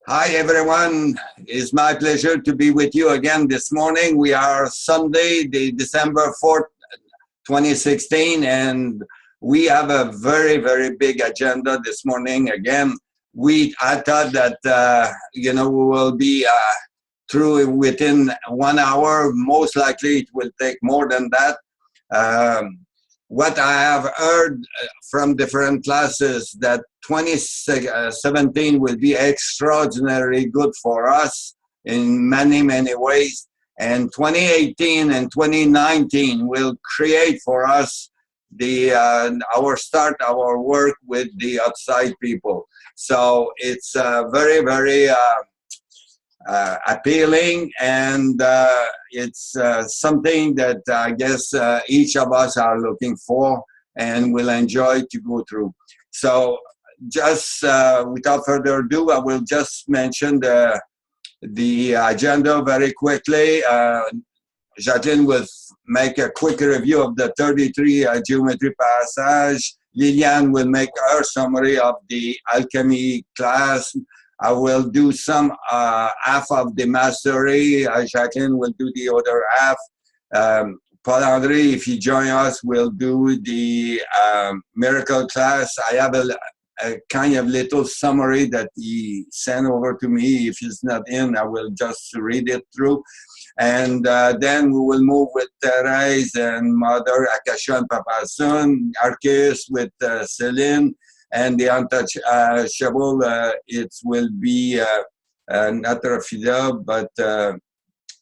Hi everyone, it's my pleasure to be with you again this morning. We are Sunday, the December 4th, 2016, and we have a very, very big agenda this morning. Again, I thought that, we will be through within 1 hour. Most likely it will take more than that. What I have heard from different classes that 2017 will be extraordinarily good for us in many, many ways. And 2018 and 2019 will create for us our work with the outside people. So it's very, very appealing, and it's something that I guess each of us are looking for and will enjoy to go through. So just without further ado, I will just mention the agenda very quickly. Jacqueline will make a quick review of the 33 geometry passage. Liliane will make her summary of the alchemy class. I will do some half of the mastery. Jacqueline will do the other half. Paul-André, if he joins us, will do the miracle class. I have a kind of little summary that he sent over to me. If he's not in, I will just read it through. And then we will move with Therese and Mother Akasha and Papa Sun, Arceus with Celine, and the untouchable, it will be not Rafida, but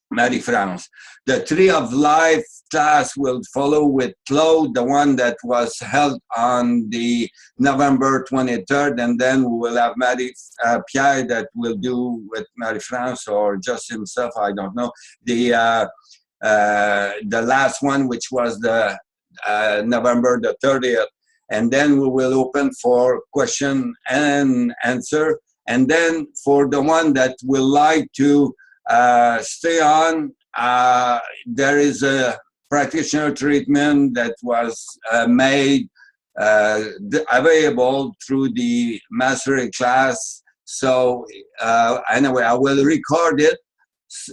Marie-France. The Tree of Life class will follow with Claude, the one that was held on the November 23rd, and then we will have Pierre that will do with Marie-France or just himself, I don't know. The last one, which was the November the 30th. And then we will open for question and answer. And then for the one that will like to stay on, there is a practitioner treatment that was made available through the mastery class. So anyway, I will record it.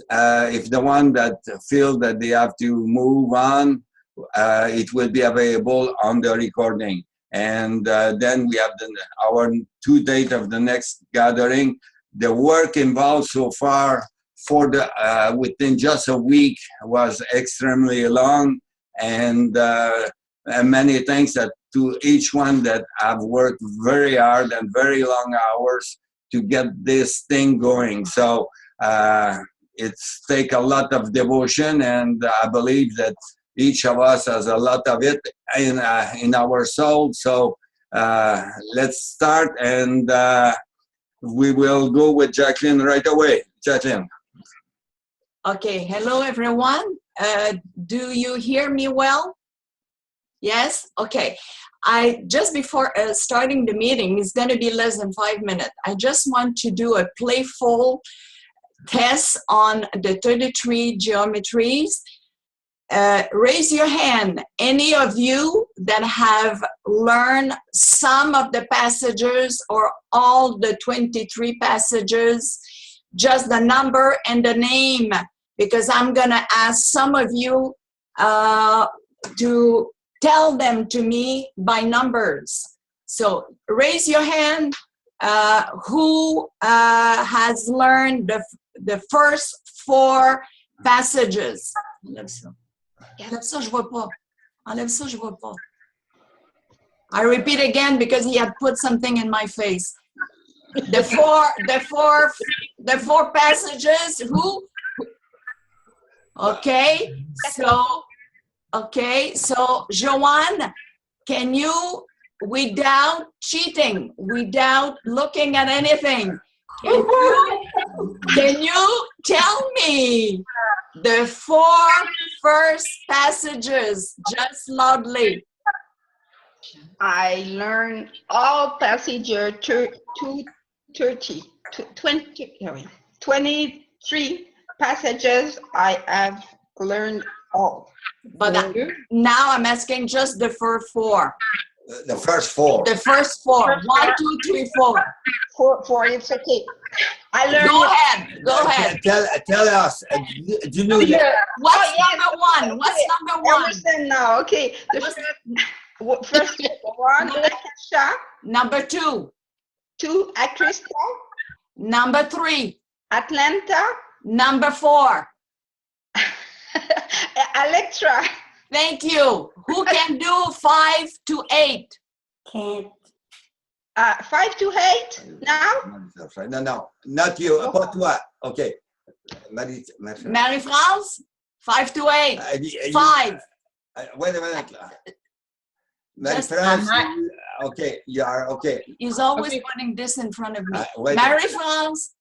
If the one that feel that they have to move on, it will be available on the recording. And then we have our due date of the next gathering. The work involved so far for within just a week was extremely long, and many thanks to each one that have worked very hard and very long hours to get this thing going. So it's take a lot of devotion, and I believe that each of us has a lot of it in our soul. So let's start, and we will go with Jacqueline right away. Jacqueline. Okay, hello everyone. Do you hear me well? Yes? Okay. Just before starting the meeting, it's going to be less than 5 minutes. I just want to do a playful test on the 33 geometries. Raise your hand, any of you that have learned some of the passages or all the 23 passages, just the number and the name, because I'm going to ask some of you to tell them to me by numbers. So raise your hand, who has learned the first 4 passages. Enlève ça, je vois pas. Enlève ça, je vois pas. I repeat again because he had put something in my face. The four passages. Who? Okay. So Joanne, can you, without cheating, without looking at anything, can you tell me the 4 first passages just loudly? I learned all passages 23 passages. I have learned all. But now I'm asking just the first 4. The first 4. The first 4. 1, 2, 3, 4. 4 is okay. I learned Go it. ahead. Go ahead. Tell us. Do you know that? What's yes. number one? What's number I one? understand now. Okay. The first one, Akasha. Number two. 2, Akrista. Number three. Atlanta. Number four. Electra. Thank you. Who can do 5 to 8? Can't. 5 to 8 now. No, not you. Pas toi. Okay. Marie, Marie-France? 5 to 8. 5. Wait a minute. Just- Marie-France, okay, you are okay. He's always Okay. putting this in front of me. Wait. Marie-France?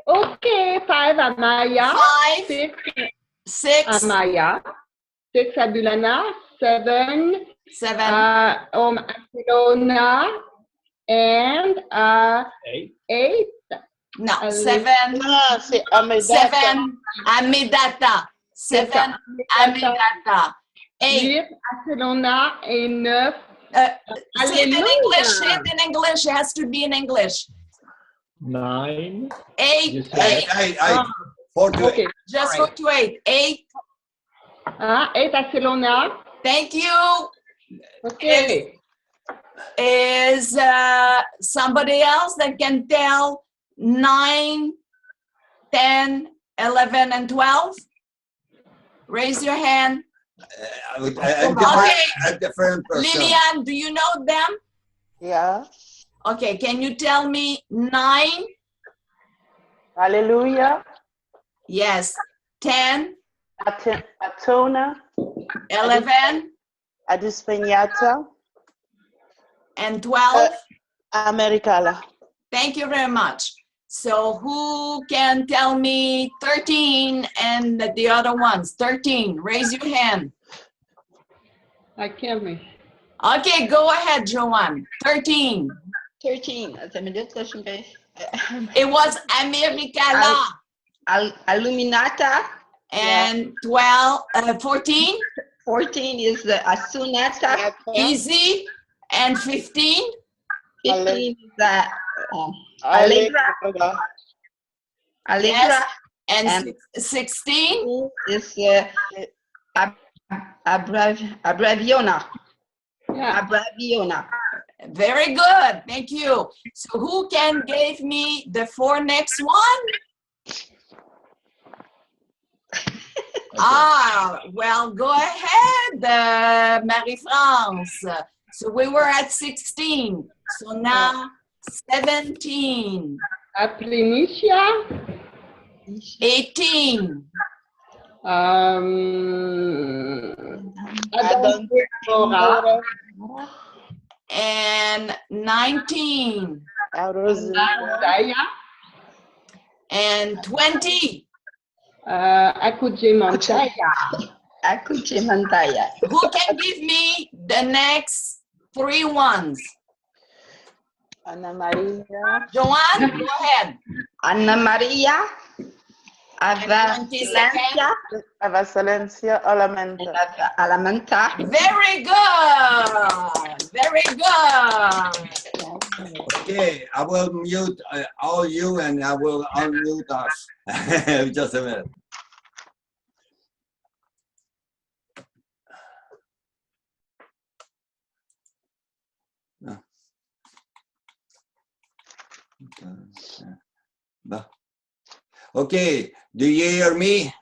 Okay, 5 Amaya, 5, 6 6, Amaya, 6 Abulana, 7 7, Barcelona, and 8 no, 7, c'est Amedata. 7, Amedata. 7, Amedata. 8. 8 Barcelona, et 9 Say it in English. Say it in English. It has to be in English. 9. 8. You 8. said 4 to 8. Okay, Just go to 8. 8. 8 Barcelona, Thank you. okay. Is somebody else that can tell 9, 10, 11, and 12? Raise your hand. A different person. Lillian, do you know them? Yeah. Okay, can you tell me 9? Hallelujah. Yes. 10, Atona. 11, Adispeñata. and 12? Americala. Thank you very much. So who can tell me 13 and the other ones? 13, raise your hand. I can't be. Okay, go ahead, Joanne. 13. 13. Attends une minute, là, je me... It was Americala. Aluminata. And 12, 14, 14 is the Asunata. easy. And 15, 15 is the Allegra. Allegra. yes. And And- 16, Is Abraviona. Yeah. Abraviona. very good. Thank you. So who can give me the 4 next one? Well, go ahead, Marie-France. So we were at 16. So now 17, Plenitia, 18, Adonbora, and 19, Daya, and 20. Akuje Montaya. Akuchimantaya. Who can give me the next 3 ones? Ana Maria. Joanne, go ahead. Anna Maria. And 22nd. Avasalencia Olamenta. Alamanta. Very good. Very good. Okay, I will mute all you and I will unmute us. Just a minute. Okay, do you hear me?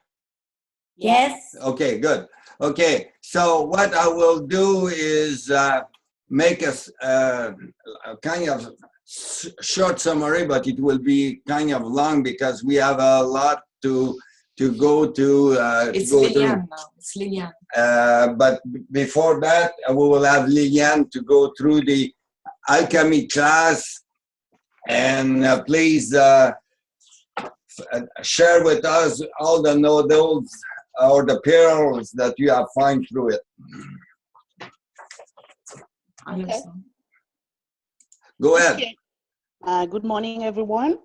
Yes. Okay, good. Okay, so what I will do is make a kind of short summary, but it will be kind of long because we have a lot to go to. It's go Lilian now. It's Lilian. But before that, we will have Liliane to go through the alchemy class, and please share with us all the noodles or the pearls that you have found through it. Okay. Go ahead. Okay. Good morning, everyone.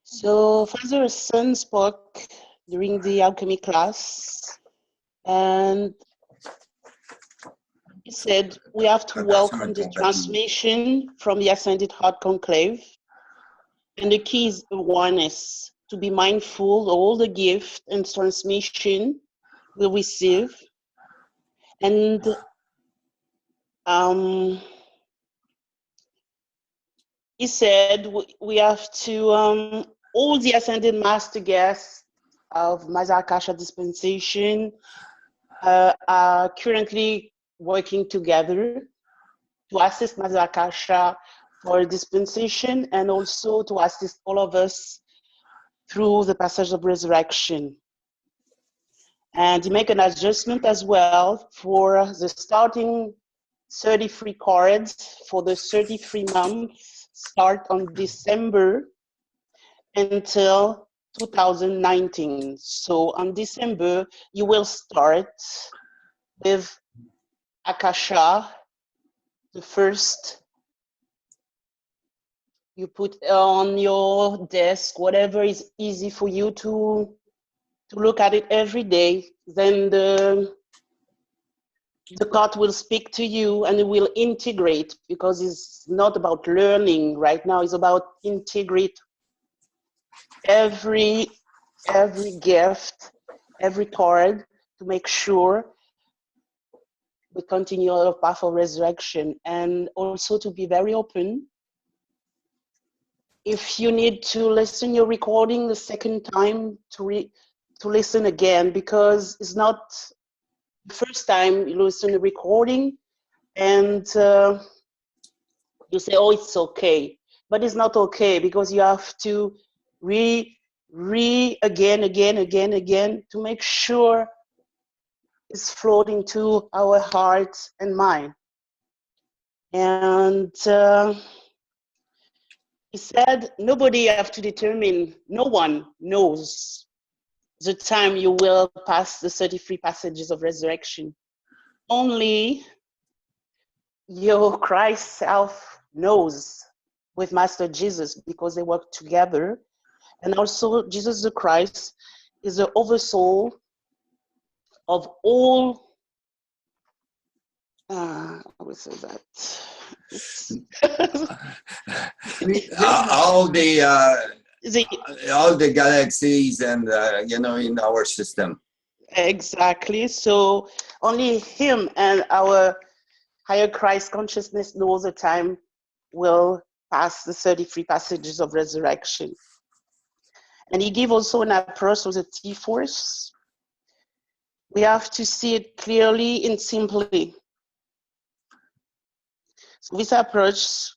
So Father Sun spoke during the alchemy class, and he said we have to welcome the transmission from the Ascended Heart Conclave. And the key is awareness, to be mindful of all the gift and transmission we receive. And he said we have to, all the ascended master guests of Mazakasha dispensation are currently working together to assist Mazakasha for dispensation and also to assist all of us through the passage of resurrection. And make an adjustment as well for the starting 33 cards for the 33 months start on December until 2019. So on December, you will start with Akasha, the first. You put on your desk, whatever is easy for you to look at it every day. Then the card will speak to you and it will integrate, because it's not about learning right now, it's about integrate every gift, every card, to make sure we continue our path of resurrection, and also to be very open. If you need to listen your recording the second time, to listen again, because it's not the first time you listen to the recording and you say, oh, it's okay. But it's not okay, because you have to again to make sure it's flowing to our heart and mind. And he said, nobody have to determine, no one knows the time you will pass the 33 passages of resurrection. Only your Christ self knows with Master Jesus, because they work together. And also Jesus the Christ is the oversoul of all, I would say that. All the galaxies and in our system. Exactly. So only him and our higher Christ consciousness knows the time will pass the 33 passages of resurrection. And he gave also an approach with the T-Force. We have to see it clearly and simply. So this approach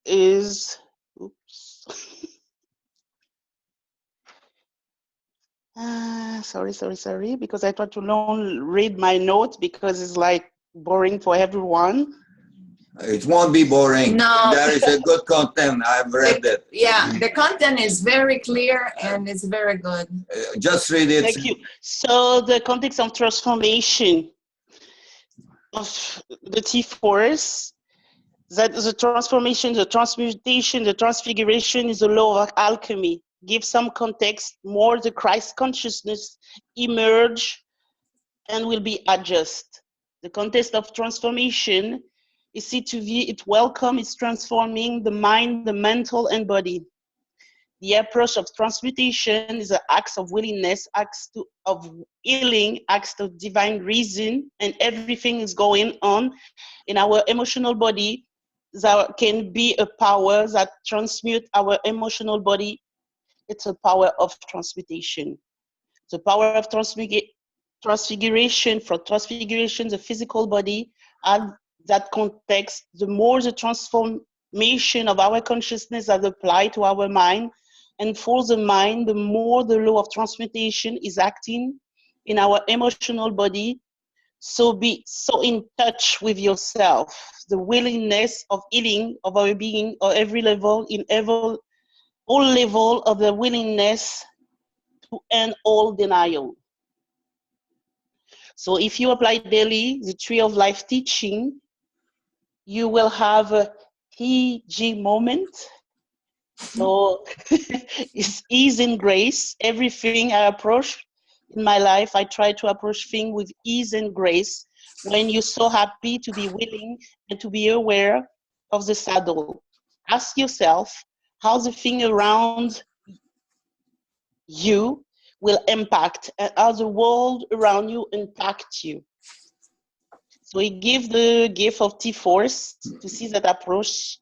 is, oops. Sorry, because I try to read my notes, because it's like boring for everyone. It won't be boring. No. There is a good content. I've read it. Yeah, the content is very clear and it's very good. Just read it. Thank you. So the context of transformation of the T-Force, that the transformation, the transmutation, the transfiguration is a law of alchemy. Give some context, more the Christ consciousness emerge and will be adjust. The context of transformation is C2V, it welcome, it's transforming the mind, the mental and body. The approach of transmutation is an act of willingness, acts of healing, acts of divine reason, and everything is going on in our emotional body. There can be a power that transmute our emotional body. It's a power of transmutation. The power of transfiguration, for transfiguration, the physical body, and that context, the more the transformation of our consciousness is applied to our mind, and for the mind, the more the law of transmutation is acting in our emotional body. So be so in touch with yourself, the willingness of healing of our being, or every level, all level of the willingness to end all denial. So if you apply daily the Tree of Life teaching, you will have a TG moment. So it's ease and grace. Everything I approach in my life, I try to approach things with ease and grace. When you're so happy to be willing and to be aware of the saddle. Ask yourself how the thing around you will impact and how the world around you impact you. So he gave the gift of T-Force to see that approach.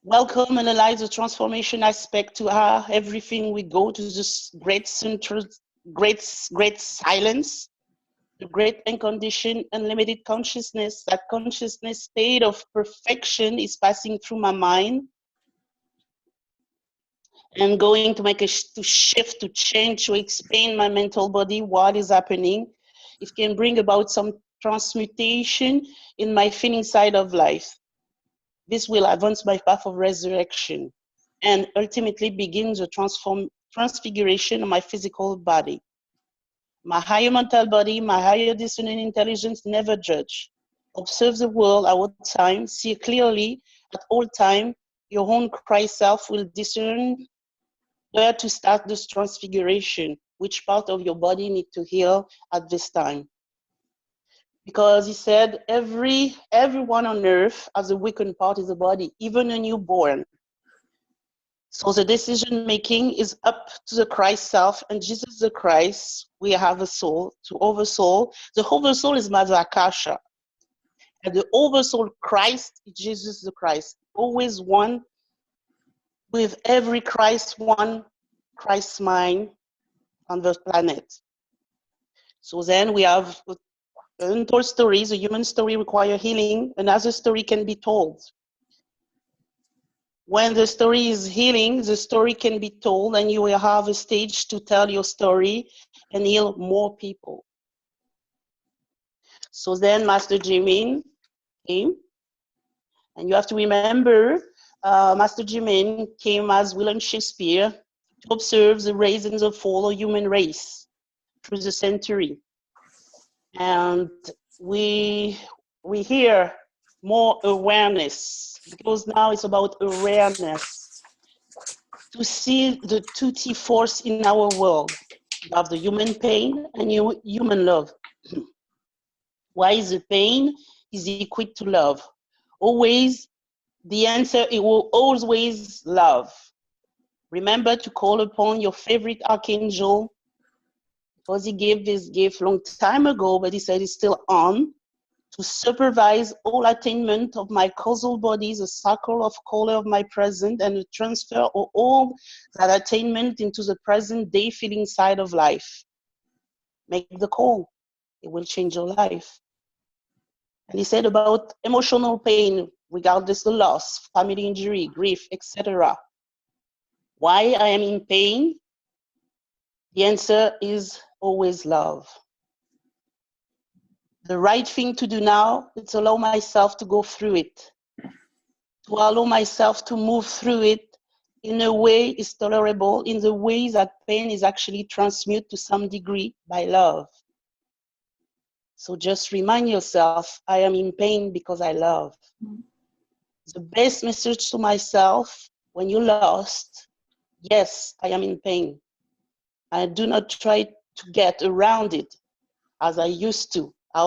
Welcome, analyze the transformation aspect to how everything we go to this great center, great silence, the great unconditioned, unlimited consciousness. That consciousness state of perfection is passing through my mind and going to make to shift, to change, to expand my mental body, what is happening. It can bring about some transmutation in my feeling side of life. This will advance my path of resurrection and ultimately begin the transfiguration of my physical body. My higher mental body, my higher discerning intelligence never judge. Observe the world at all time, see clearly at all time. Your own Christ self will discern where to start this transfiguration, which part of your body need to heal at this time. Because he said everyone on earth has a weakened part of the body, even a newborn. So the decision making is up to the Christ self, and Jesus the Christ, we have a soul, to oversoul. The oversoul is Mother Akasha. And the oversoul Christ is Jesus the Christ. Always one with every Christ, one Christ's mind on the planet. So then we have untold stories. A human story requires healing. Another story can be told. When the story is healing, the story can be told, and you will have a stage to tell your story and heal more people. So then Master Jimin came, and you have to remember, Master Jimin came as William Shakespeare to observe the rise and the fall of human race through the century. And we hear more awareness, because now it's about awareness to see the two T-Force in our world. You have the human pain and human love. Why is the pain is equal to love? Always, the answer, it will always love. Remember to call upon your favorite archangel, because he gave this gift long time ago, but he said it's still on, to supervise all attainment of my causal bodies, a circle of color of my present, and the transfer of all that attainment into the present day feeling side of life. Make the call. It will change your life. And he said about emotional pain, regardless of loss, family injury, grief, etc. Why I am in pain? The answer is always love. The right thing to do now is to allow myself to go through it, to allow myself to move through it in a way is tolerable, in the way that pain is actually transmuted to some degree by love. So just remind yourself, I am in pain because I love. The best message to myself when you lost, yes, I am in pain. I do not try to get around it as I used to. I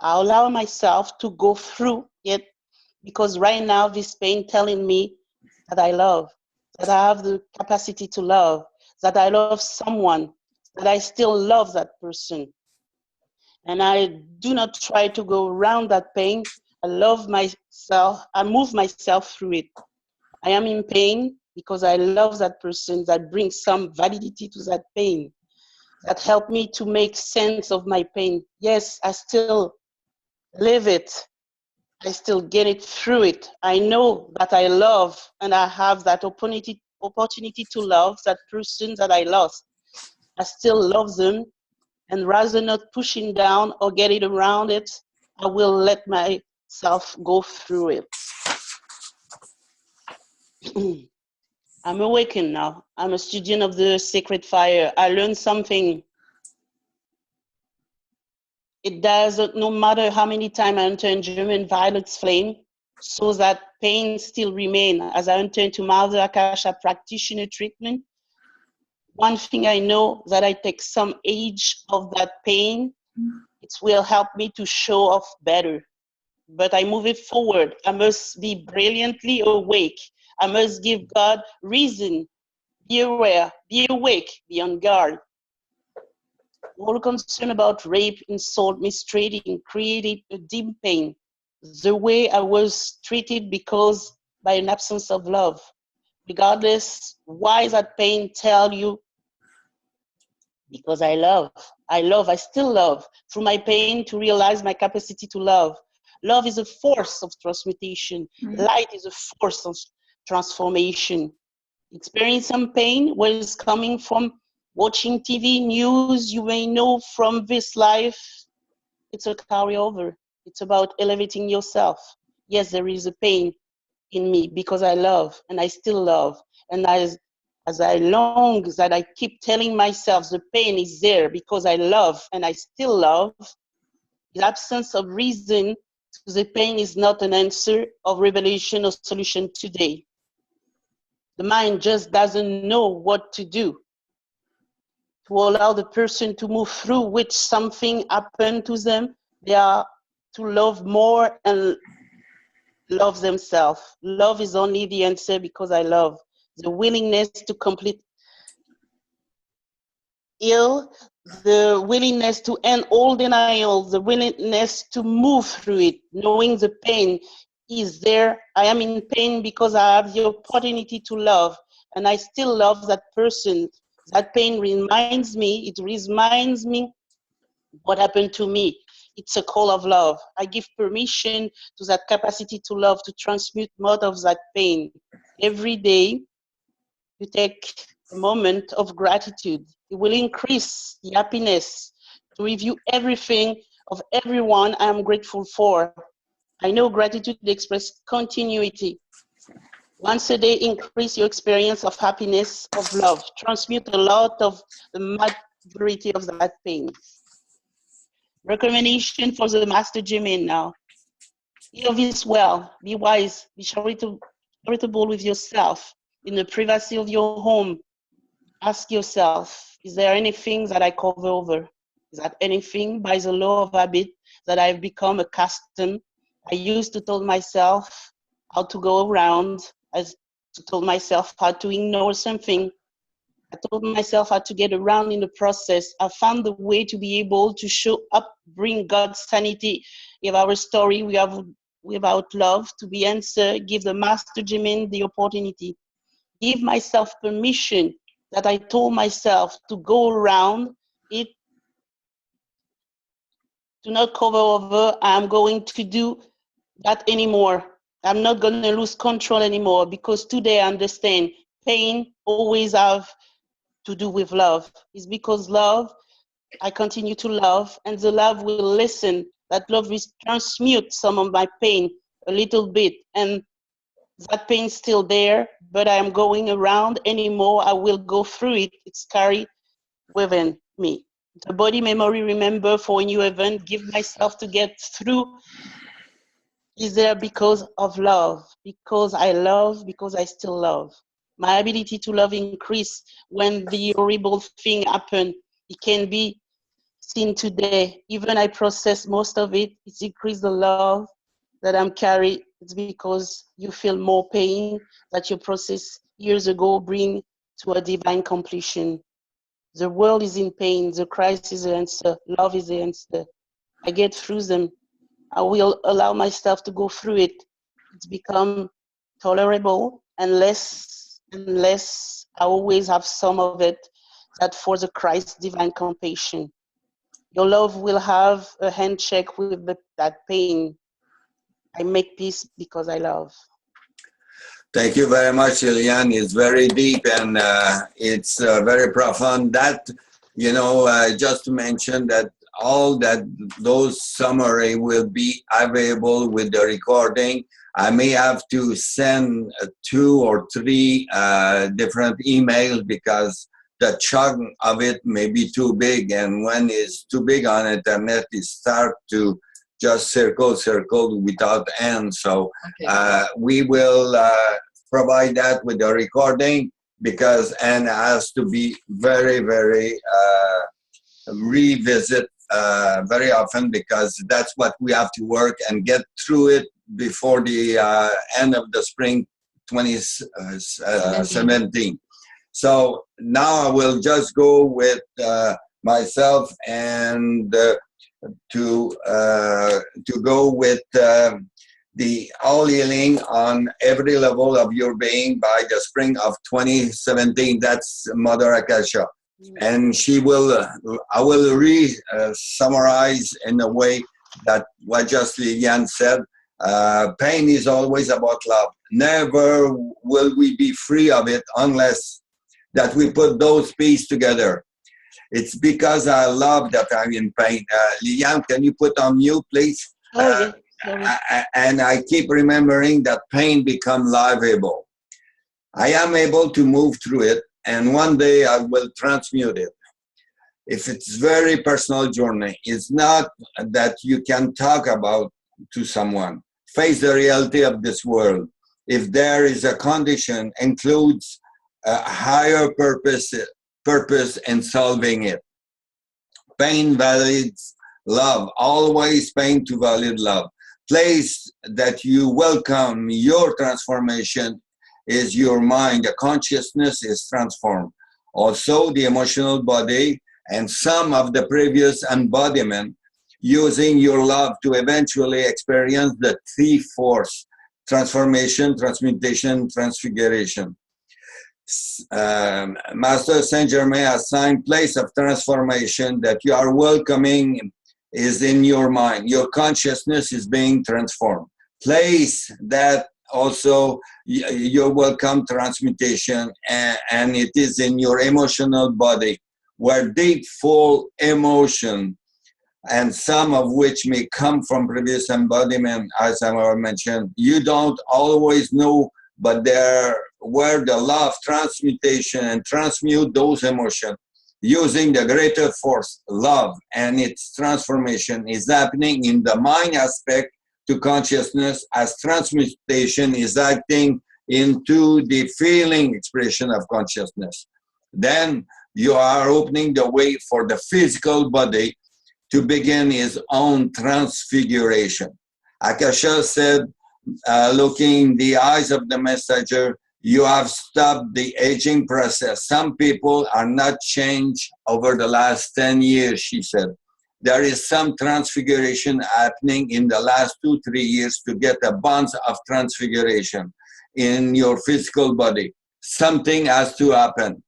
allow myself to go through it, because right now this pain telling me that I love, that I have the capacity to love, that I love someone, that I still love that person. And I do not try to go around that pain. I love myself. I move myself through it. I am in pain because I love that person, that brings some validity to that pain, that helped me to make sense of my pain. Yes, I still live it. I still get it through it. I know that I love, and I have that opportunity to love that person that I lost. I still love them, and rather than not pushing down or getting around it, I will let myself go through it. I'm awakened now. I'm a student of the sacred fire. I learned something. It does, no matter how many times I enter in German violet's flame, so that pain still remain. As I enter into Mother Akasha practitioner treatment, one thing I know, that I take some age of that pain, it will help me to show off better. but I move it forward. I must be brilliantly awake. I must give God reason. Be aware, be awake, be on guard. All concern about rape, insult, mistreating created a deep pain. The way I was treated because by an absence of love. Regardless, why that pain tell you? Because I love, I still love. Through my pain to realize my capacity to love. Love is a force of transmutation. Light is a force of transformation. Experience some pain, where it's coming from watching TV news, you may know from this life, it's a carryover. It's about elevating yourself. Yes, there is a pain in me because I love and I still love. And as I long, that I keep telling myself the pain is there because I love and I still love, the absence of reason to the pain is not an answer of revelation or solution today. The mind just doesn't know what to do to allow the person to move through which something happened to them. They are to love more and love themselves. Love is only the answer because I love. The willingness to complete heal, the willingness to end all denial, the willingness to move through it, knowing the pain is there. I am in pain because I have the opportunity to love, and I still love that person. That pain reminds me, it reminds me what happened to me. It's a call of love. I give permission to that capacity to love, to transmute more of that pain. Every day, you take a moment of gratitude. It will increase the happiness to review everything of everyone I am grateful for. I know gratitude expresses continuity. Once a day, increase your experience of happiness, of love. Transmute a lot of the majority of that pain. Recommendation for the Master Jimin now. Heal this well, be wise, be charitable with yourself. In the privacy of your home, ask yourself, is there anything that I cover over? Is that anything by the law of habit that I've become accustomed? I used to tell myself how to go around. I told myself how to ignore something. I told myself how to get around in the process. I found the way to be able to show up, bring God's sanity. If our story we have without love to be answered, give the Master Jimin the opportunity. Give myself permission that I told myself to go around it, to not cover over. I'm going to do that anymore. I'm not going to lose control anymore, because today I understand pain always have to do with love. It's because love, I continue to love, and the love will listen. That love will transmute some of my pain a little bit, and that pain is still there, but I am going around anymore. I will go through it. It's carried within me. The body memory, remember for a new event, give myself to get through, is there because of love, because I love, because I still love. My ability to love increase when the horrible thing happened. It can be seen today. Even I process most of it. It's increased the love that I'm carrying. It's because you feel more pain that you process years ago bring to a divine completion. The world is in pain. The Christ is the answer. Love is the answer. I get through them. I will allow myself to go through it. It's become tolerable, and less I always have some of it that for the Christ's divine compassion. Your love will have a handshake with that pain. I make peace because I love. Thank you very much, Liliane. It's very deep and it's very profound. That, you know, just to mention that all those summary will be available with the recording. I may have to send 2 or 3 different emails because the chunk of it may be too big, and when it's too big on internet, it starts to just circle without end. So we will provide that with the recording, because Anne has to be very revisit very often because that's what we have to work and get through it before the end of the spring 2017. So now I will just go with myself and to go with the all healing on every level of your being by the spring of 2017. That's Mother Akasha. And she will, I will summarize in a way that what just Liliane said. Pain is always about love. Never will we be free of it unless that we put those pieces together. It's because I love that I'm in pain. Liliane, can you put on mute, please? Oh, yes. And I keep remembering that pain becomes livable. I am able to move through it, and one day I will transmute it. If it's very personal journey, it's not that you can talk about to someone. Face the reality of this world. If there is a condition, includes a higher purpose in solving it. Pain validates love. Always pain to validate love. Place that you welcome your transformation is your mind. The consciousness is transformed. Also, the emotional body and some of the previous embodiment using your love to eventually experience the three force: transformation, transmutation, transfiguration. Master Saint Germain assigned place of transformation that you are welcoming is in your mind. Your consciousness is being transformed. Place that also your welcome transmutation, and it is in your emotional body, where deep, full emotion, and some of which may come from previous embodiment, as I mentioned. You don't always know, but there where the law of transmutation and transmute those emotions using the greater force, love, and its transformation is happening in the mind aspect to consciousness, as transmutation is acting into the feeling expression of consciousness. Then you are opening the way for the physical body to begin its own transfiguration. Akasha said, looking in the eyes of the messenger, you have stopped the aging process. Some people are not changed over the last 10 years, she said. There is some transfiguration happening in the last 2-3 years to get a bunch of transfiguration in your physical body. Something has to happen.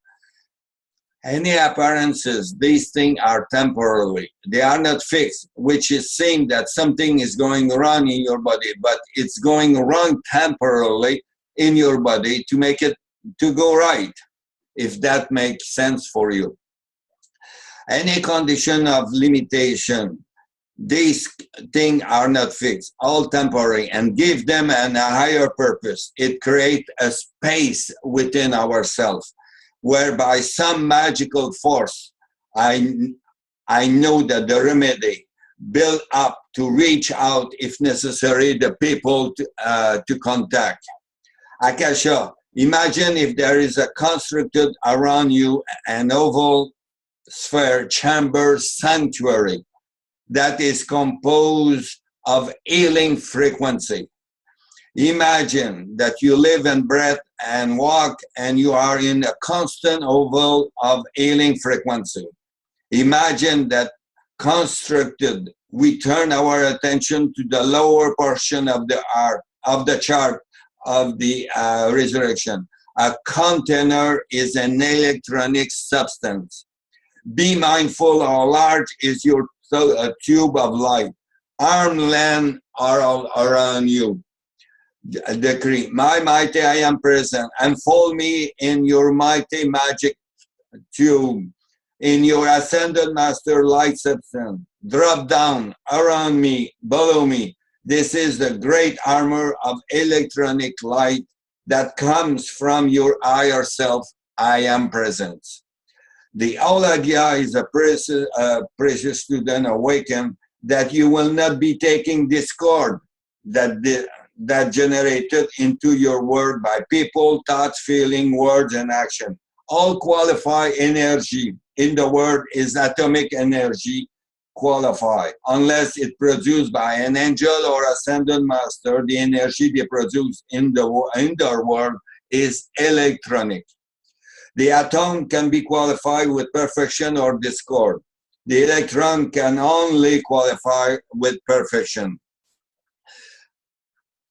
Any appearances, these things are temporarily. They are not fixed, which is saying that something is going wrong in your body, but it's going wrong temporarily in your body to make it to go right, if that makes sense for you. Any condition of limitation, these things are not fixed, all temporary, and give them a higher purpose. It creates a space within ourselves, whereby some magical force, I know that the remedy built up to reach out, if necessary, the people to contact. Akasha, imagine if there is a constructed around you an oval sphere chamber sanctuary that is composed of healing frequency. Imagine that you live and breathe and walk and you are in a constant oval of healing frequency. Imagine that constructed, we turn our attention to the lower portion of the chart of the resurrection. A container is an electronic substance. Be mindful how large is your tube of light. Arm's length are all around you. Decree, my mighty I am present. Unfold me in your mighty magic tube. In your ascended master light substance. Drop down around me, below me. This is the great armor of electronic light that comes from your higher self. I am present. The Aulagia is a precious student awakened that you will not be taking discord that generated into your word by people, thoughts, feeling, words, and action. All qualify energy in the word is atomic energy qualify unless it's produced by an angel or ascended master. The energy they produce in their world is electronic. The atom can be qualified with perfection or discord. The electron can only qualify with perfection.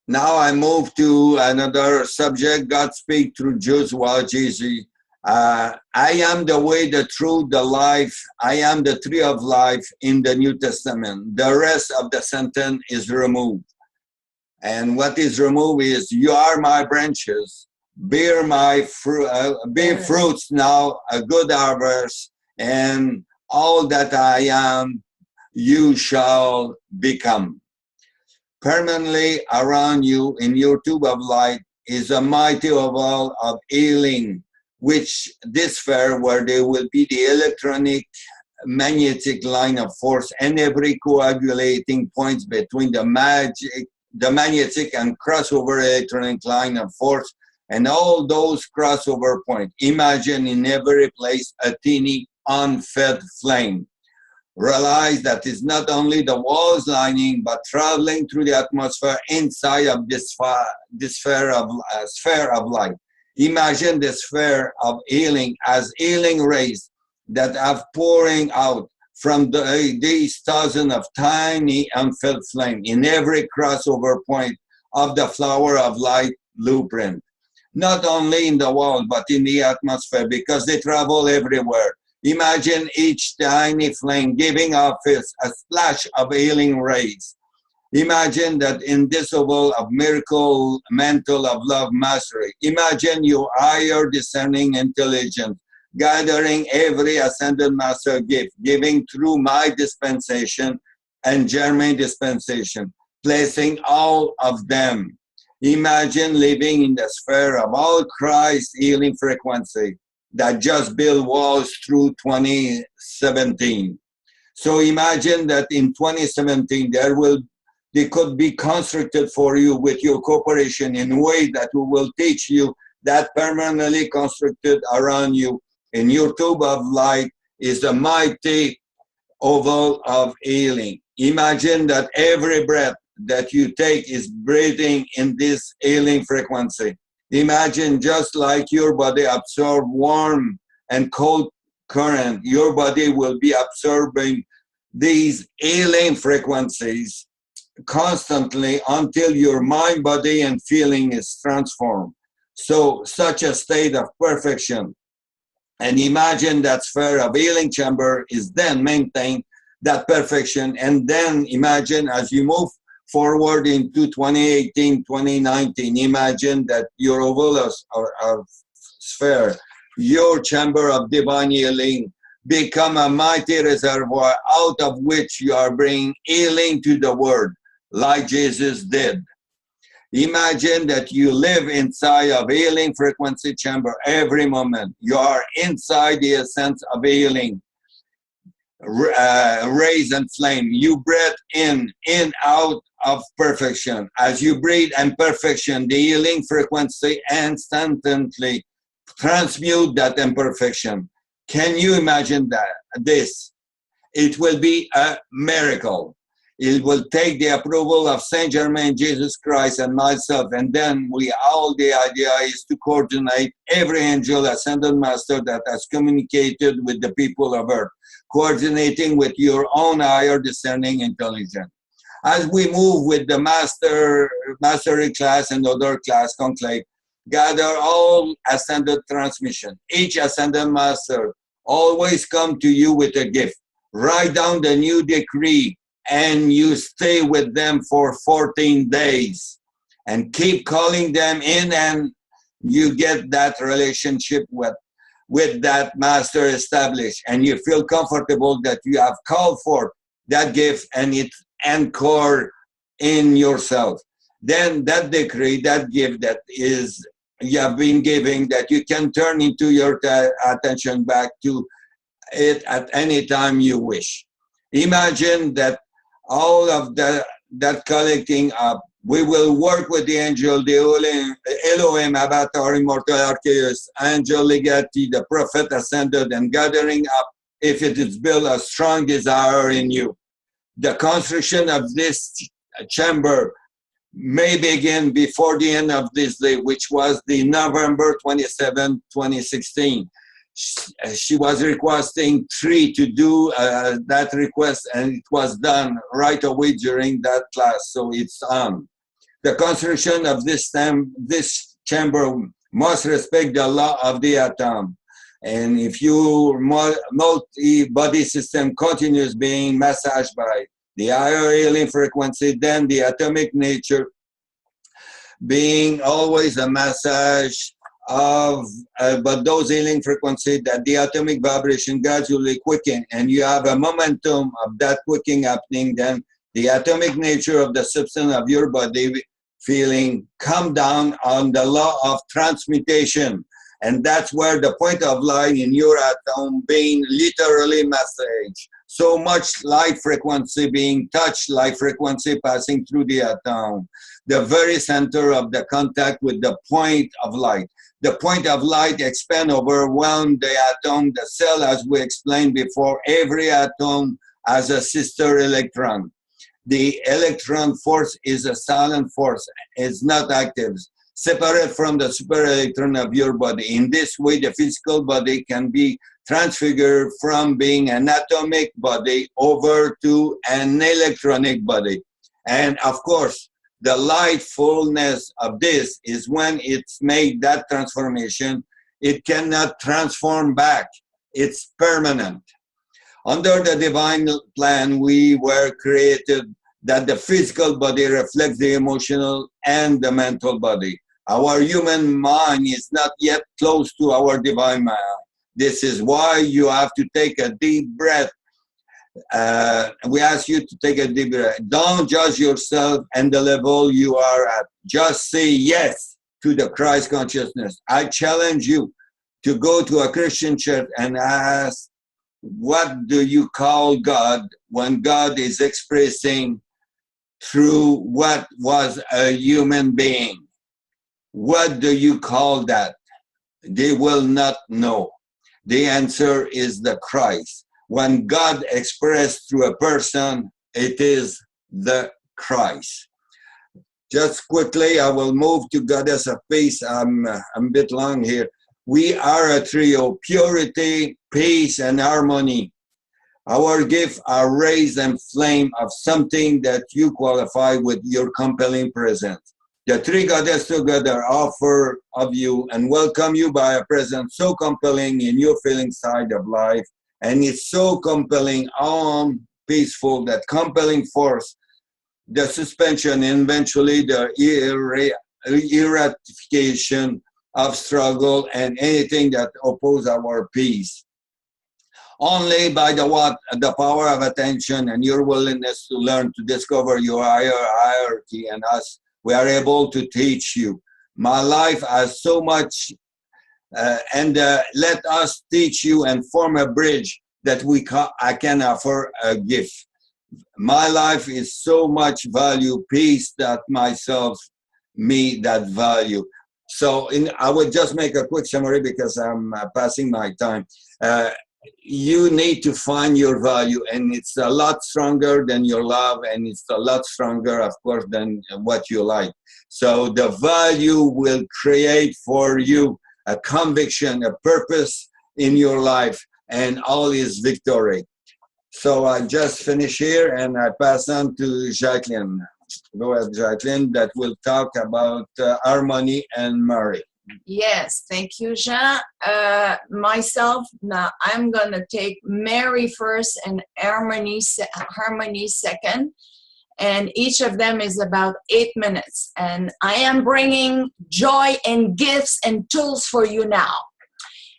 Now I move to another subject. God speak through Jews while Jesus. I am the way, the truth, the life. I am the tree of life in the New Testament. The rest of the sentence is removed. And what is removed is, you are my branches. Bear my fruit, bear fruits now, a good harvest, and all that I am, you shall become. Permanently around you in your tube of light is a mighty oval of healing, which this sphere where there will be the electronic magnetic line of force and every coagulating points between the magnetic and crossover electronic line of force and all those crossover points. Imagine in every place a teeny unfed flame. Realize that it's not only the walls lining, but traveling through the atmosphere inside of this sphere of light. Imagine the sphere of healing as healing rays that are pouring out from these thousands of tiny unfed flame in every crossover point of the flower of light blueprint. Not only in the wall, but in the atmosphere, because they travel everywhere. Imagine each tiny flame giving off a splash of healing rays. Imagine that indivisible of miracle, mantle of love mastery. Imagine your higher discerning intelligence, gathering every ascended master gift, giving through my dispensation and Jermaine dispensation, placing all of them. Imagine living in the sphere of all Christ healing frequency that just built walls through 2017. So imagine that in 2017 they could be constructed for you with your cooperation in a way that we will teach you that permanently constructed around you in your tube of light is a mighty oval of healing. Imagine that every breath that you take is breathing in this healing frequency. Imagine just like your body absorbs warm and cold current, your body will be absorbing these healing frequencies constantly until your mind, body, and feeling is transformed. So such a state of perfection. And imagine that sphere of healing chamber is then maintained, that perfection. And then imagine as you move forward into 2018, 2019, imagine that your oval of sphere, your chamber of divine healing, become a mighty reservoir out of which you are bringing healing to the world, like Jesus did. Imagine that you live inside of healing frequency chamber every moment. You are inside the essence of healing. Rays and flame. You breathe in, out of perfection. As you breathe in perfection, the healing frequency instantly transmute that imperfection. Can you imagine this? It will be a miracle. It will take the approval of Saint Germain, Jesus Christ, and myself, and then the idea is to coordinate every angel, ascended master that has communicated with the people of earth, coordinating with your own higher discerning intelligence. As we move with the mastery class and other class conclave, gather all ascended transmission. Each ascended master always come to you with a gift. Write down the new decree and you stay with them for 14 days and keep calling them in, and you get that relationship with that master established, and you feel comfortable that you have called forth that gift and it anchored in yourself. Then that decree, that gift that is you have been giving, that you can turn into your attention back to it at any time you wish. Imagine that all of that collecting up, we will work with the angel, the Elohim, Avatar, Immortal Arceus, Angel Legati, the Prophet Ascended, and gathering up if it is built a strong desire in you. The construction of this chamber may begin before the end of this day, which was the November 27, 2016. She was requesting 3 to do that request, and it was done right away during that class, so it's on. The construction of this chamber must respect the law of the atom. And if your multi-body system continues being massaged by the higher healing frequency, then the atomic nature being always a massage of, but those healing frequency that the atomic vibration gradually quicken, and you have a momentum of that quickening happening, then the atomic nature of the substance of your body feeling come down on the law of transmutation. And that's where the point of light in your atom being literally massaged. So much light frequency being touched, light frequency passing through the atom. The very center of the contact with the point of light. The point of light expand, overwhelm the atom, the cell, as we explained before. Every atom has a sister electron. The electron force is a silent force. It's not active. Separate from the super electron of your body. In this way, the physical body can be transfigured from being an atomic body over to an electronic body. And of course, the lightfulness of this is when it's made that transformation, it cannot transform back. It's permanent. Under the divine plan, we were created that the physical body reflects the emotional and the mental body. Our human mind is not yet close to our divine mind. This is why you have to take a deep breath. We ask you to take a deep breath. Don't judge yourself and the level you are at. Just say yes to the Christ consciousness. I challenge you to go to a Christian church and ask, what do you call God when God is expressing through what was a human being? What do you call that? They will not know. The answer is the Christ. When God expressed through a person, it is the Christ. Just quickly, I will move to Goddess of Peace. I'm a bit long here. We are a trio: purity, peace, and harmony. Our gifts are rays and flame of something that you qualify with your compelling presence. The three goddesses together offer of you and welcome you by a presence so compelling in your feeling side of life, and it's so compelling, peaceful, that compelling force, the suspension, and eventually the eradication of struggle and anything that oppose our peace. Only by the power of attention and your willingness to learn to discover your higher hierarchy and us, we are able to teach you. My life has so much, and let us teach you and form a bridge that I can offer a gift. My life is so much value, peace, that myself, me, that value. So I would just make a quick summary because I'm passing my time. You need to find your value, and it's a lot stronger than your love, and it's a lot stronger, of course, than what you like. So the value will create for you a conviction, a purpose in your life, and all is victory. So I just finish here, and I pass on to Jacqueline. Go ahead, Jacqueline, that will talk about harmony and Mary. Yes, thank you, Jean. Myself, now I'm going to take Mary first and harmony second. And each of them is about 8 minutes. And I am bringing joy and gifts and tools for you now.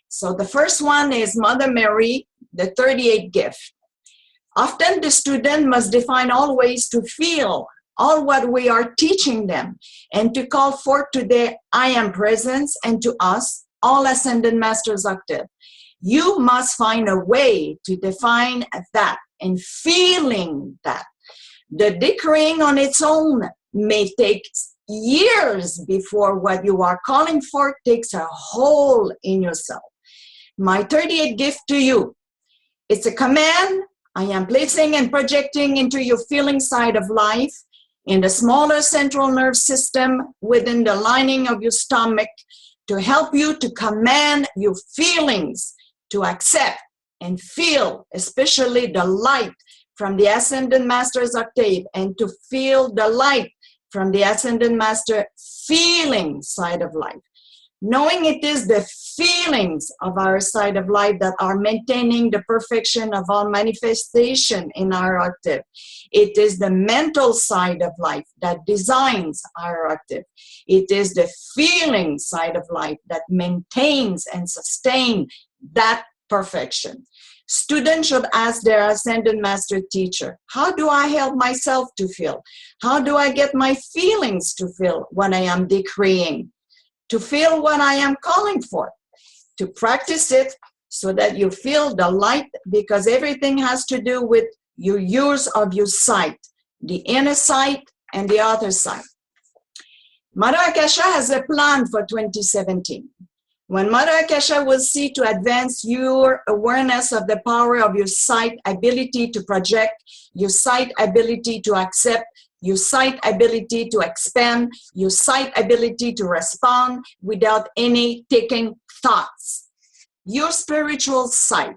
So the first one is Mother Mary, the 38th gift. Often the student must define all ways to feel all what we are teaching them, and to call forth to their I am presence, and to us, all Ascended Masters octave. You must find a way to define that and feeling that. The decreeing on its own may take years before what you are calling for takes a hold in yourself. My 38th gift to you. It's a command I am placing and projecting into your feeling side of life in the smaller central nerve system within the lining of your stomach to help you to command your feelings, to accept and feel, especially the light from the Ascended Master's octave, and to feel the light from the Ascended Master feeling side of life. Knowing it is the feelings of our side of life that are maintaining the perfection of all manifestation in our octave. It is the mental side of life that designs our octave. It is the feeling side of life that maintains and sustains that perfection. Students should ask their Ascended Master teacher, how do I help myself to feel? How do I get my feelings to feel when I am decreeing? To feel what I am calling for, to practice it so that you feel the light, because everything has to do with your use of your sight, the inner sight and the outer sight. Mother Akasha has a plan for 2017. When Mother Akasha will see to advance your awareness of the power of your sight ability to project, your sight ability to accept, your sight ability to expand, your sight ability to respond without any taking thoughts. Your spiritual sight,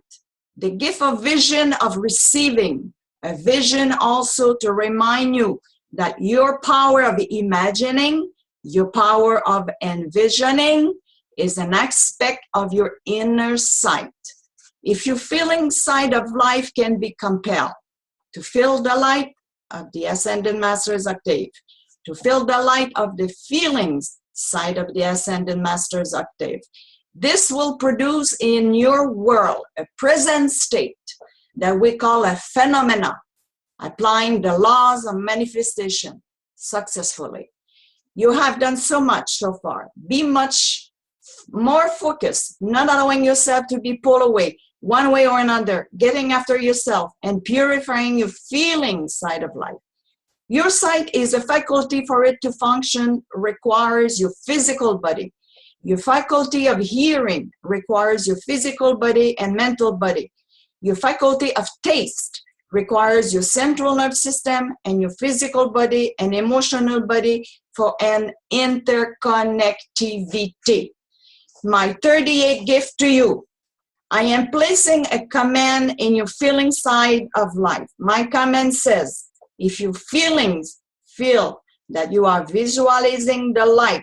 the gift of vision of receiving, a vision also to remind you that your power of imagining, your power of envisioning is an aspect of your inner sight. If your feeling side of life can be compelled to feel the light of the Ascended Master's octave, to feel the light of the feelings side of the Ascended Master's octave, this will produce in your world a present state that we call a phenomena, applying the laws of manifestation successfully. You have done so much so far. Be much more focused, not allowing yourself to be pulled away one way or another, getting after yourself and purifying your feeling side of life. Your sight is a faculty. For it to function requires your physical body. Your faculty of hearing requires your physical body and mental body. Your faculty of taste requires your central nervous system and your physical body and emotional body for an interconnectivity. My 38th gift to you. I am placing a command in your feeling side of life. My command says, if your feelings feel that you are visualizing the light,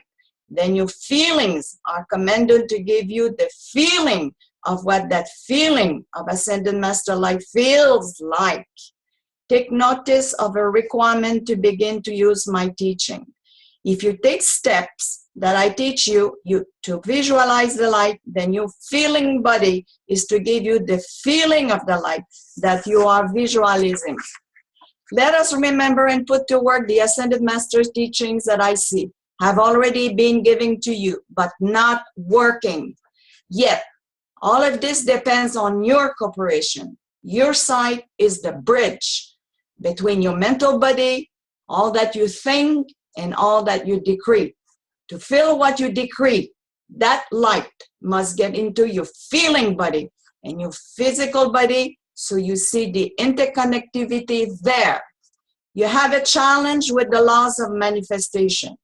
then your feelings are commanded to give you the feeling of what that feeling of Ascended Master Light feels like. Take notice of a requirement to begin to use my teaching. If you take steps that I teach you to visualize the light, then your feeling body is to give you the feeling of the light that you are visualizing. Let us remember and put to work the Ascended Master's teachings that I see have already been given to you, but not working. Yet, all of this depends on your cooperation. Your sight is the bridge between your mental body, all that you think, and all that you decree. To feel what you decree, that light must get into your feeling body and your physical body, so you see the interconnectivity there. You have a challenge with the laws of manifestation.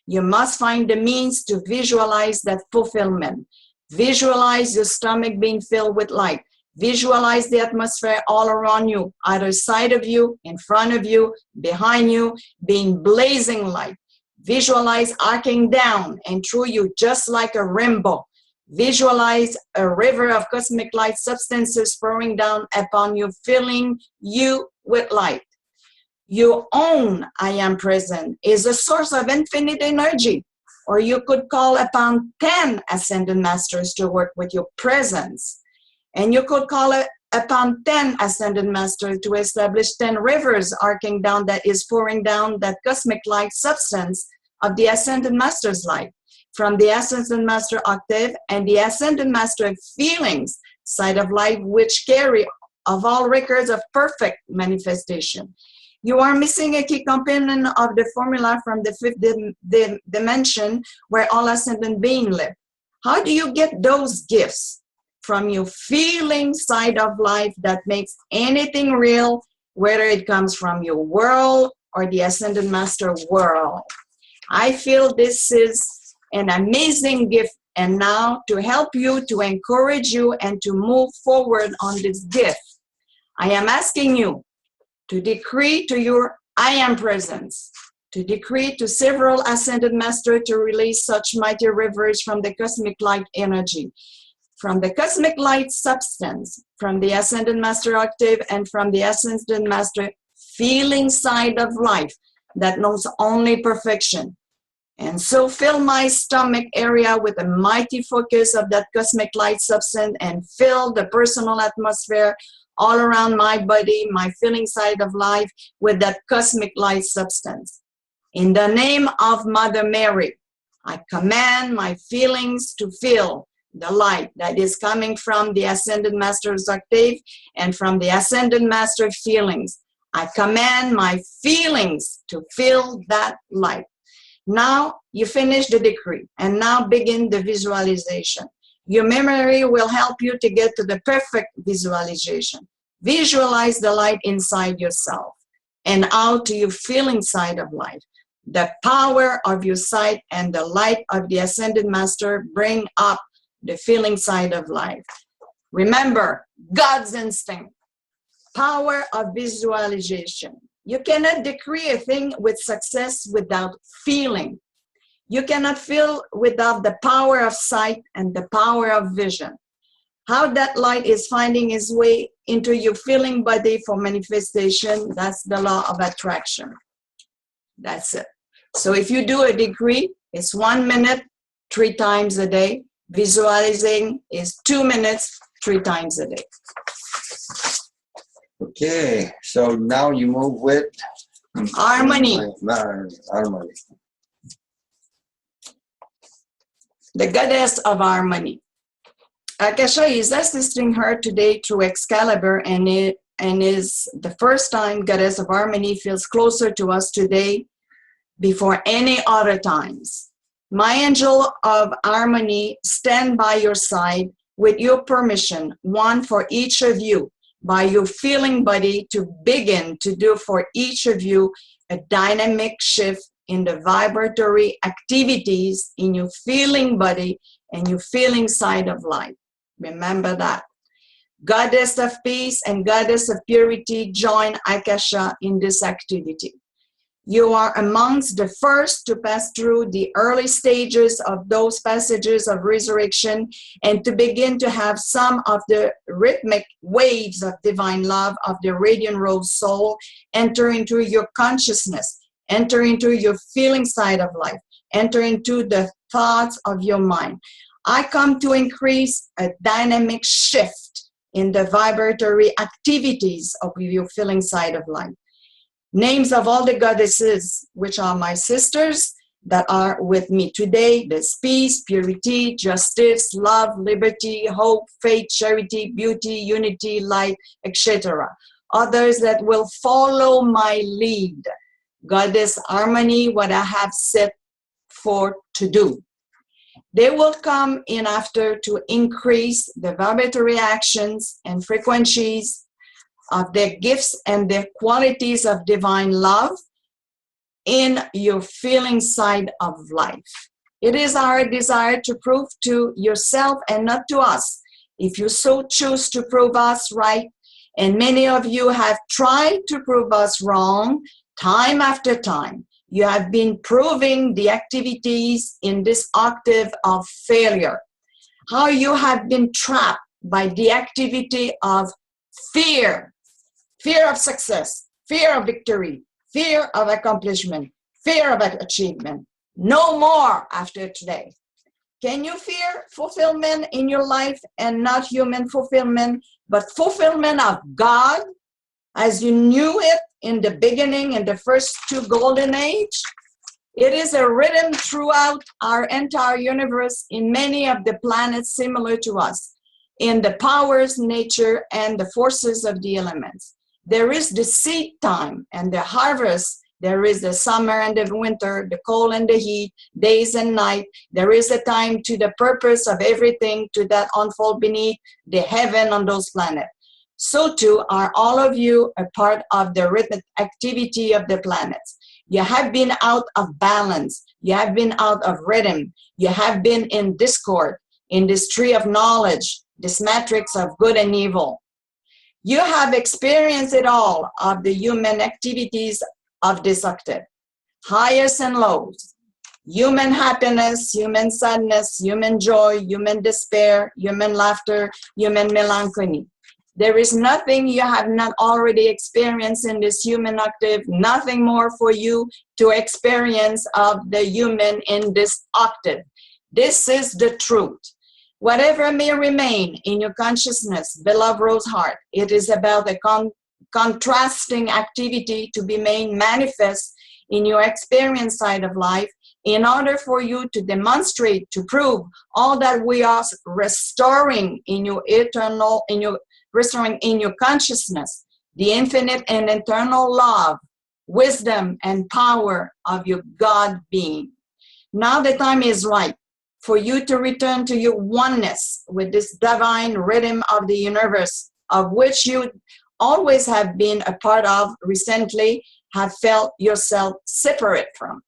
You must find the means to visualize that fulfillment. Visualize your stomach being filled with light. Visualize the atmosphere all around you, either side of you, in front of you, behind you, being blazing light. Visualize arcing down and through you just like a rainbow. Visualize a river of cosmic light substances pouring down upon you, filling you with light. Your own I am present is a source of infinite energy, or you could call upon 10 Ascended Masters to work with your presence. And you could call upon 10 Ascended Masters to establish 10 rivers arcing down that is pouring down that cosmic light substance of the Ascended Master's light from the Ascended Master octave and the Ascended Master feelings side of life, which carry of all records of perfect manifestation. You are missing a key component of the formula from the fifth dimension where all ascended beings live. How do you get those gifts? from your feeling side of life that makes anything real, whether it comes from your world or the Ascended Master world. I feel this is an amazing gift, and now to help you, to encourage you, and to move forward on this gift, I am asking you to decree to your I Am Presence, to decree to several Ascended Master to release such mighty rivers from the cosmic light energy, from the cosmic light substance, from the Ascended Master octave, and from the Ascended Master feeling side of life that knows only perfection. And so fill my stomach area with a mighty focus of that cosmic light substance, and fill the personal atmosphere all around my body, my feeling side of life, with that cosmic light substance. In the name of Mother Mary, I command my feelings to feel the light that is coming from the Ascended Master's octave and from the Ascended Master feelings. I command my feelings to feel that light. Now you finish the decree, and now begin the visualization. Your memory will help you to get to the perfect visualization. Visualize the light inside yourself and out to your feeling side of life. The power of your sight and the light of the Ascended Master bring up the feeling side of life. Remember, God's instinct, power of visualization. You cannot decree a thing with success without feeling. You cannot feel without the power of sight and the power of vision. How that light is finding its way into your feeling body for manifestation, that's the law of attraction. That's it. So if you do a decree, it's 1 minute, 3 times a day. Visualizing is 2 minutes, 3 times a day. Okay, so now you move with Harmony. Harmony. The goddess of harmony. Akasha is assisting her today through Excalibur, and is the first time Goddess of Harmony feels closer to us today before any other times. My angel of harmony stand by your side with your permission, one for each of you, by your feeling body, to begin to do for each of you a dynamic shift in the vibratory activities in your feeling body and your feeling side of life. Remember that. Goddess of peace and Goddess of purity join Akasha in this activity. You are amongst the first to pass through the early stages of those passages of resurrection and to begin to have some of the rhythmic waves of divine love of the radiant rose soul enter into your consciousness, enter into your feeling side of life, enter into the thoughts of your mind. I come to increase a dynamic shift in the vibratory activities of your feeling side of life. Names of all the goddesses, which are my sisters that are with me today: there's peace, purity, justice, love, liberty, hope, faith, charity, beauty, unity, light, etc. Others that will follow my lead. Goddess Harmony, what I have set forth to do. They will come in after to increase the vibratory actions and frequencies of their gifts and their qualities of divine love in your feeling side of life. It is our desire to prove to yourself and not to us, if you so choose to prove us right, and many of you have tried to prove us wrong time after time. You have been proving the activities in this octave of failure. How you have been trapped by the activity of fear. Fear of success, fear of victory, fear of accomplishment, fear of achievement. No more after today. Can you fear fulfillment in your life and not human fulfillment, but fulfillment of God as you knew it in the beginning, in the first 2 golden age? It is a rhythm throughout our entire universe in many of the planets similar to us, in the powers, nature, and the forces of the elements. There is the seed time and the harvest There is the summer and the winter, the cold and the heat, days and night. There is a time to the purpose of everything to that unfold beneath the heaven on those planets. So too are all of you a part of the rhythmic activity of the planets. You have been out of balance. You have been out of rhythm. You have been in discord, in this tree of knowledge, this matrix of good and evil. You have experienced it all of the human activities of this octave, highs and lows, human happiness, human sadness, human joy, human despair, human laughter, human melancholy. There is nothing you have not already experienced in this human octave, nothing more for you to experience of the human in this octave. This is the truth. Whatever may remain in your consciousness, beloved Rose Heart, it is about a contrasting activity to be made manifest in your experience side of life in order for you to demonstrate, to prove all that we are restoring in your eternal, restoring in your consciousness, the infinite and eternal love, wisdom, and power of your God being. Now the time is right for you to return to your oneness with this divine rhythm of the universe, of which you always have been a part of, recently have felt yourself separate from.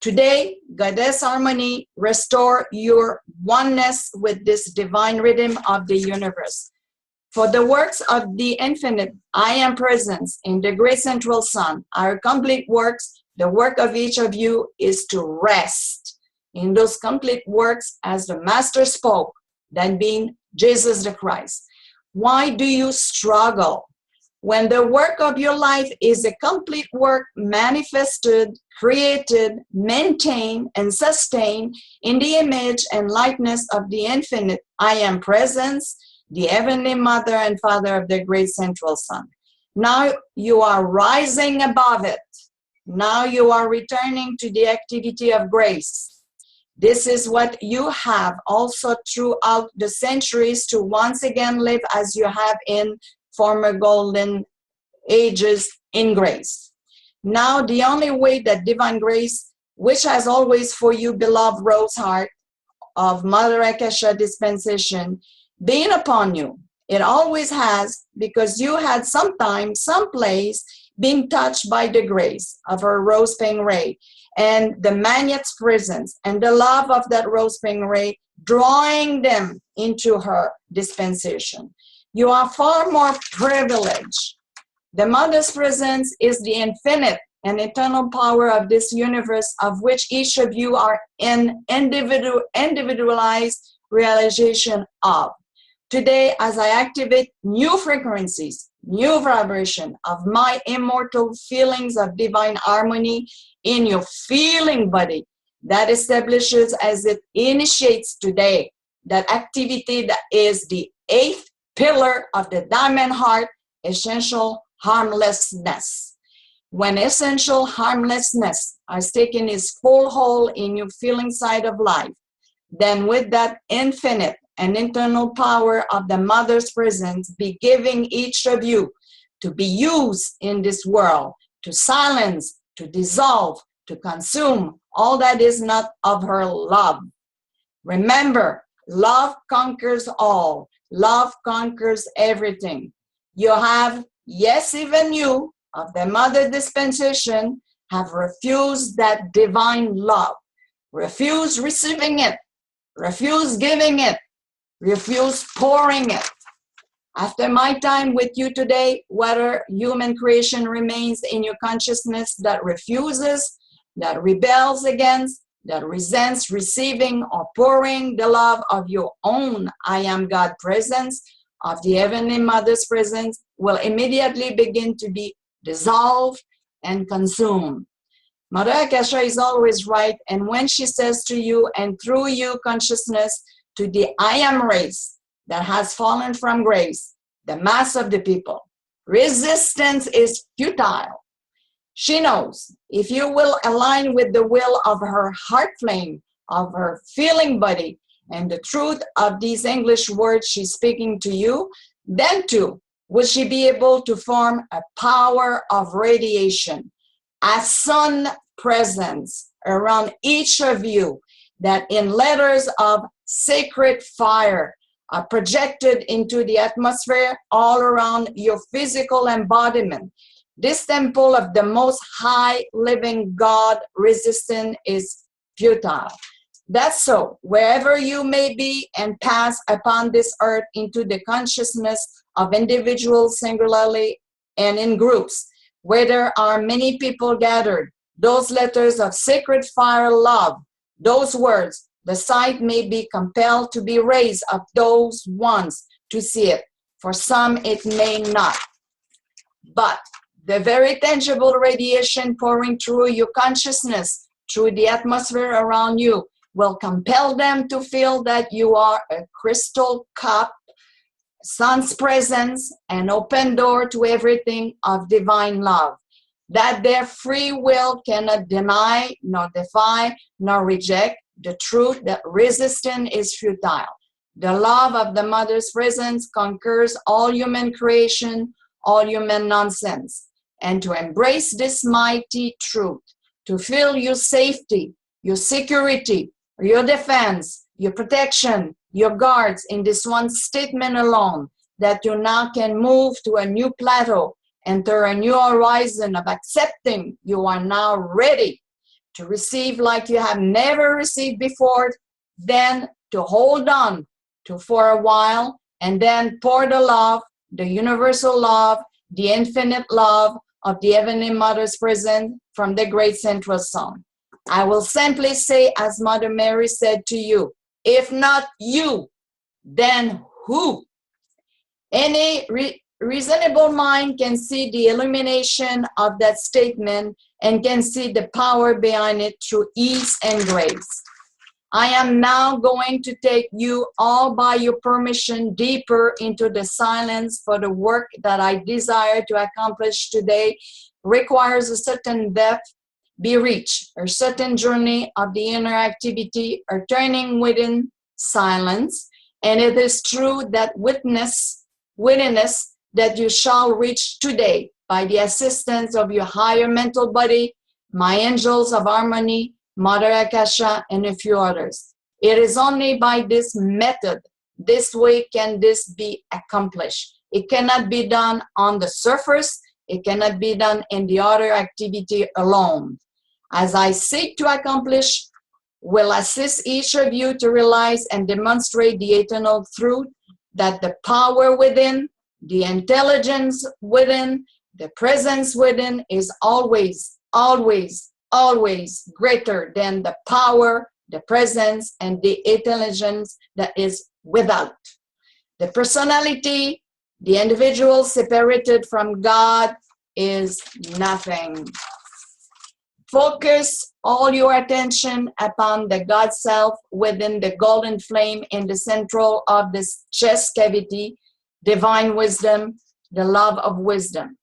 Today, Goddess Harmony, restore your oneness with this divine rhythm of the universe. For the works of the infinite, I am presence in the great central sun. Our complete works, the work of each of you is to rest in those complete works as the Master spoke, that being Jesus the Christ. Why do you struggle? When the work of your life is a complete work manifested, created, maintained, and sustained in the image and likeness of the infinite, I am presence, the heavenly mother and father of the great central sun. Now you are rising above it. Now you are returning to the activity of grace. This is what you have also throughout the centuries to once again live as you have in former golden ages in grace. Now the only way that divine grace, which has always for you beloved Rose Heart of Mother Akasha dispensation, being upon you, it always has, because you had sometime, someplace, being touched by the grace of her rose pink ray and the magnet's presence and the love of that rose pink ray drawing them into her dispensation. You are far more privileged. The Mother's presence is the infinite and eternal power of this universe, of which each of you are in individualized realization of. Today, as I activate new frequencies, new vibration of my immortal feelings of divine harmony in your feeling body, that establishes as it initiates today that activity that is the 8th pillar of the Diamond Heart, essential harmlessness. When essential harmlessness has taken its full hold in your feeling side of life, then with that infinite and internal power of the Mother's presence be giving each of you to be used in this world, to silence, to dissolve, to consume all that is not of her love. Remember, love conquers all. Love conquers everything. You have, yes, even you, of the Mother dispensation, have refused that divine love. Refuse receiving it. Refuse giving it. Refuse pouring it. After my time with you today, whether human creation remains in your consciousness that refuses, that rebels against, that resents receiving or pouring the love of your own I am God presence, of the Heavenly Mother's presence, will immediately begin to be dissolved and consumed. Mother Akasha is always right, and when she says to you and through you consciousness to the I am race that has fallen from grace, the mass of the people, resistance is futile. She knows if you will align with the will of her heart flame, of her feeling body, and the truth of these English words she's speaking to you, then too will she be able to form a power of radiation, as sun presence around each of you, that in letters of sacred fire are projected into the atmosphere all around your physical embodiment. This temple of the most high living God resistance is futile. That's so, wherever you may be and pass upon this earth into the consciousness of individuals singularly and in groups, where there are many people gathered, those letters of sacred fire love, those words, the sight may be compelled to be raised of those ones to see it. For some it may not. But the very tangible radiation pouring through your consciousness, through the atmosphere around you, will compel them to feel that you are a crystal cup, sun's presence, an open door to everything of divine love, that their free will cannot deny, nor defy, nor reject the truth that resistance is futile. The love of the mother's presence conquers all human creation, all human nonsense. And to embrace this mighty truth, to feel your safety, your security, your defense, your protection, your guards in this one statement alone, that you now can move to a new plateau, enter a new horizon of accepting you are now ready to receive like you have never received before, then to hold on to for a while, and then pour the love, the universal love, the infinite love of the Heavenly Mother's presence from the great central sun. I will simply say, as Mother Mary said to you, if not you, then who? Any reasonable mind can see the illumination of that statement and can see the power behind it through ease and grace. I am now going to take you all by your permission deeper into the silence, for the work that I desire to accomplish today requires a certain depth be reached, a certain journey of the inner activity, a turning within silence. And it is true that witness that you shall reach today by the assistance of your higher mental body, my angels of harmony, Mother Akasha, and a few others. It is only by this method, this way can this be accomplished. It cannot be done on the surface. It cannot be done in the other activity alone. As I seek to accomplish, will assist each of you to realize and demonstrate the eternal truth that the power within, the intelligence within, the presence within is always, always, always greater than the power, the presence, and the intelligence that is without. The personality, the individual separated from God, is nothing. Focus all your attention upon the God self within the golden flame in the central of this chest cavity, divine wisdom, the love of wisdom.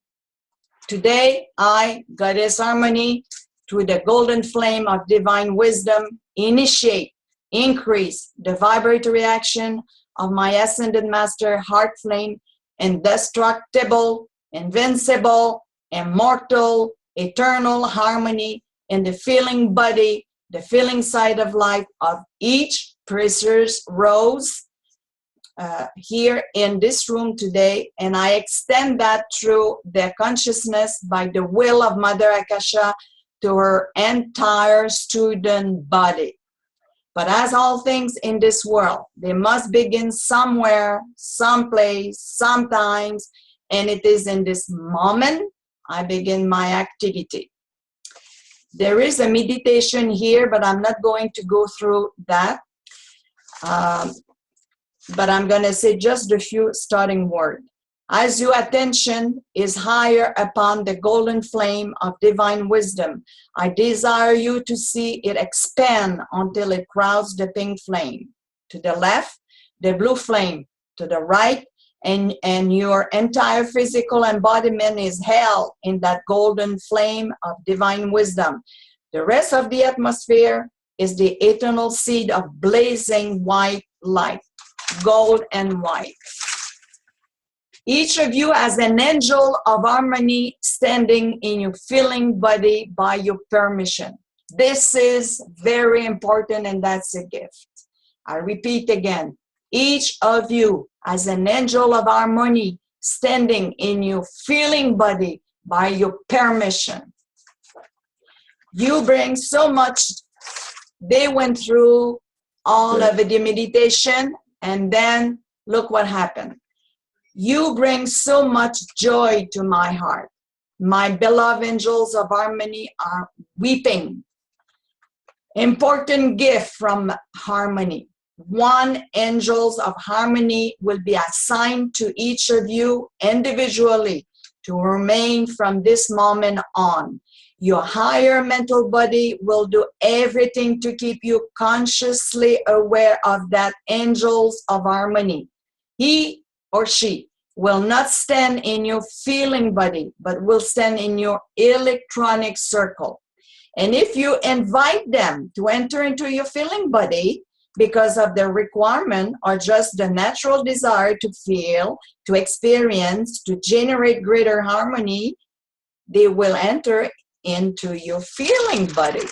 Today, I, Goddess Harmony, through the golden flame of divine wisdom, initiate, increase the vibratory action of my ascended master heart flame, indestructible, invincible, immortal, eternal harmony in the feeling body, the feeling side of life of each precious rose here in this room today, and I extend that through their consciousness by the will of Mother Akasha to her entire student body. But as all things in this world, they must begin somewhere, someplace, sometimes, and it is in this moment I begin my activity. There is a meditation here, but I'm not going to go through that. But I'm going to say just a few starting words. As your attention is higher upon the golden flame of divine wisdom, I desire you to see it expand until it crowds the pink flame. To the left, the blue flame. To the right, and your entire physical embodiment is held in that golden flame of divine wisdom. The rest of the atmosphere is the eternal seed of blazing white light. Gold and white. Each of you has an angel of harmony standing in your feeling body by your permission. This is very important, and that's a gift. I repeat again, each of you has an angel of harmony standing in your feeling body by your permission. You bring so much. They went through all of the meditation, and then look what happened. You bring so much joy to my heart. My beloved angels of harmony are weeping. Important gift from harmony. 1 angels of harmony will be assigned to each of you individually to remain from this moment on. Your higher mental body will do everything to keep you consciously aware of that angels of harmony. He or she will not stand in your feeling body, but will stand in your electronic circle. And if you invite them to enter into your feeling body because of their requirement or just the natural desire to feel, to experience, to generate greater harmony, they will enter into your feeling body.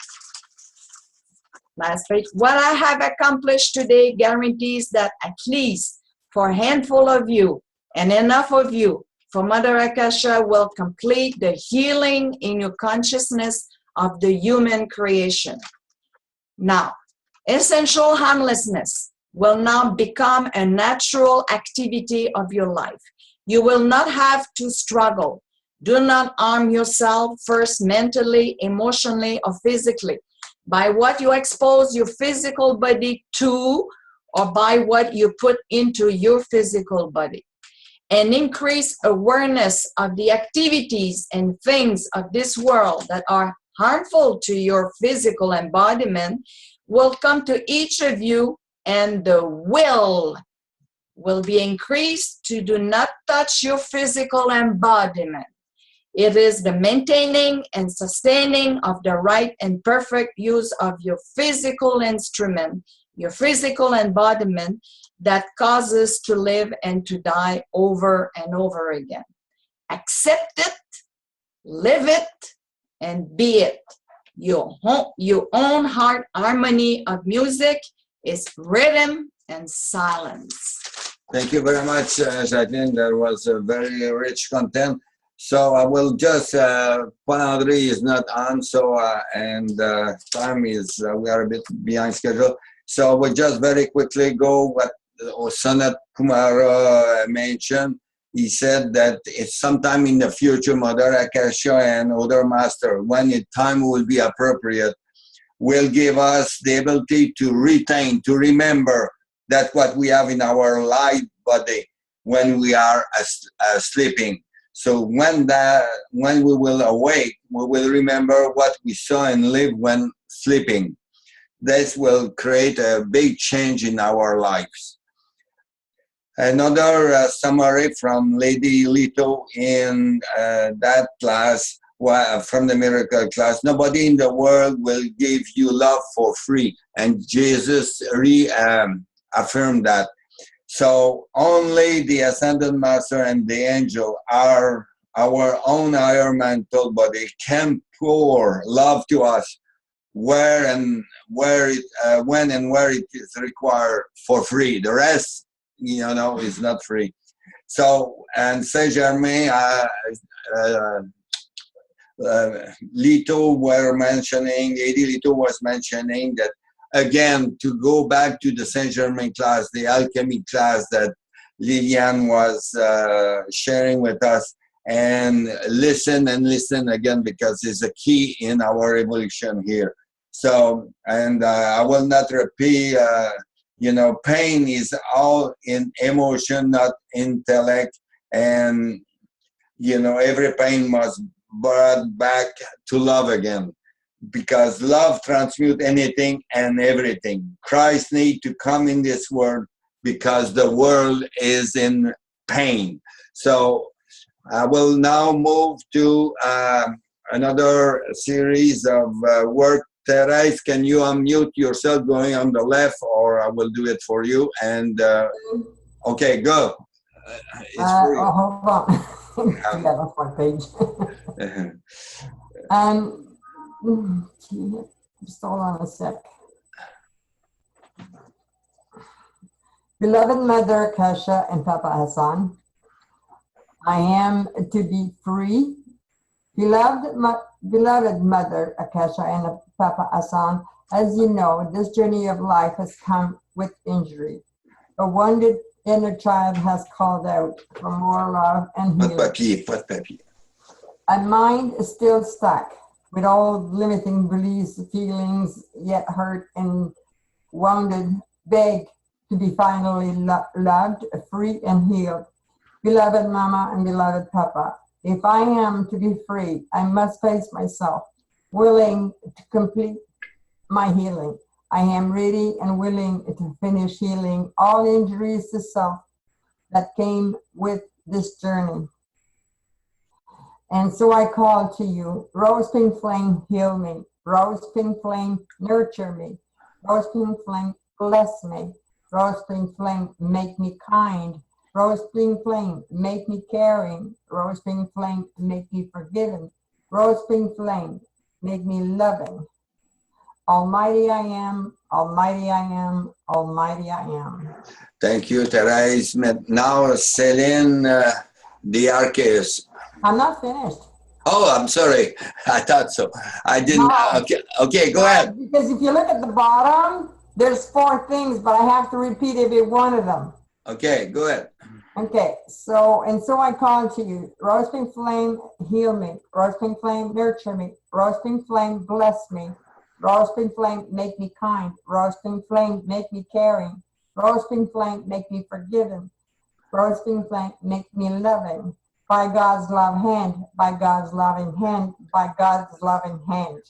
Last page. What I have accomplished today guarantees that at least for a handful of you and enough of you, for Mother Akasha will complete the healing in your consciousness of the human creation. Now, essential harmlessness will now become a natural activity of your life. You will not have to struggle. Do not harm yourself first mentally, emotionally, or physically by what you expose your physical body to or by what you put into your physical body. An increased awareness of the activities and things of this world that are harmful to your physical embodiment will come to each of you, and the will be increased to do not touch your physical embodiment. It is the maintaining and sustaining of the right and perfect use of your physical instrument, your physical embodiment, that causes to live and to die over and over again. Accept it, live it, and be it. Your own heart harmony of music is rhythm and silence. Thank you very much, Jacqueline. That was a very rich content. So I will just, Paul-André is not on, so, time is, we are a bit behind schedule. So we'll just very quickly go what Sanat Kumara mentioned. He said that it's sometime in the future, Mother Akasha and other master, when the time will be appropriate, will give us the ability to retain, to remember that what we have in our light body when we are sleeping. So when we will awake, we will remember what we saw and lived when sleeping. This will create a big change in our lives. Another summary from Lady Leto in that class, from the miracle class. Nobody in the world will give you love for free. And Jesus reaffirmed that. So only the Ascended Master and the angel, our own higher mental body, can pour love to us when and where it is required for free. The rest, is not free. So, and Saint Germain, Leto were mentioning, Lady Leto was mentioning that, again, to go back to the Saint Germain class, the alchemy class that Liliane was sharing with us, and listen again, because it's a key in our evolution here. So, and I will not repeat, pain is all in emotion, not intellect, and, every pain must be brought back to love again. Because love transmutes anything and everything. Christ needs to come in this world because the world is in pain. So I will now move to another series of work. Therese, can you unmute yourself going on the left, or I will do it for you? And okay, go. It's free. Hold on. Yeah, that's my page. Just hold on a sec. Beloved Mother Akasha and Papa Hassan, I am to be free. Beloved Mother Akasha and Papa Hassan, as you know, this journey of life has come with injury. A wounded inner child has called out for more love and Pas de healing. papier, pas de papier. My mind is still stuck with all limiting beliefs, feelings, yet hurt and wounded, beg to be finally loved, free and healed. Beloved Mama and beloved Papa, if I am to be free, I must face myself, willing to complete my healing. I am ready and willing to finish healing all injuries to self that came with this journey. And so I call to you, Rose Pink Flame, heal me. Rose Pink Flame, nurture me. Rose Pink Flame, bless me. Rose Pink Flame, make me kind. Rose Pink Flame, make me caring. Rose Pink Flame, make me forgiving. Rose Pink Flame, make me loving. Almighty I am, Almighty I am, Almighty I am. Thank you, Thérèse. Now, Céline Diarchis. I'm not finished. Oh, I'm sorry. I thought so. I didn't. No. Okay, go ahead. Because if you look at the bottom, there's 4 things, but I have to repeat every one of them. Okay, go ahead. Okay, so I call to you, Rose Pink Flame, heal me. Rose Pink Flame, nurture me. Rose Pink Flame, bless me. Rose Pink Flame, make me kind. Rose Pink Flame, make me caring. Rose Pink Flame, make me forgiving. Rose Pink Flame, make me loving. By God's love hand, by God's loving hand, by God's loving hand.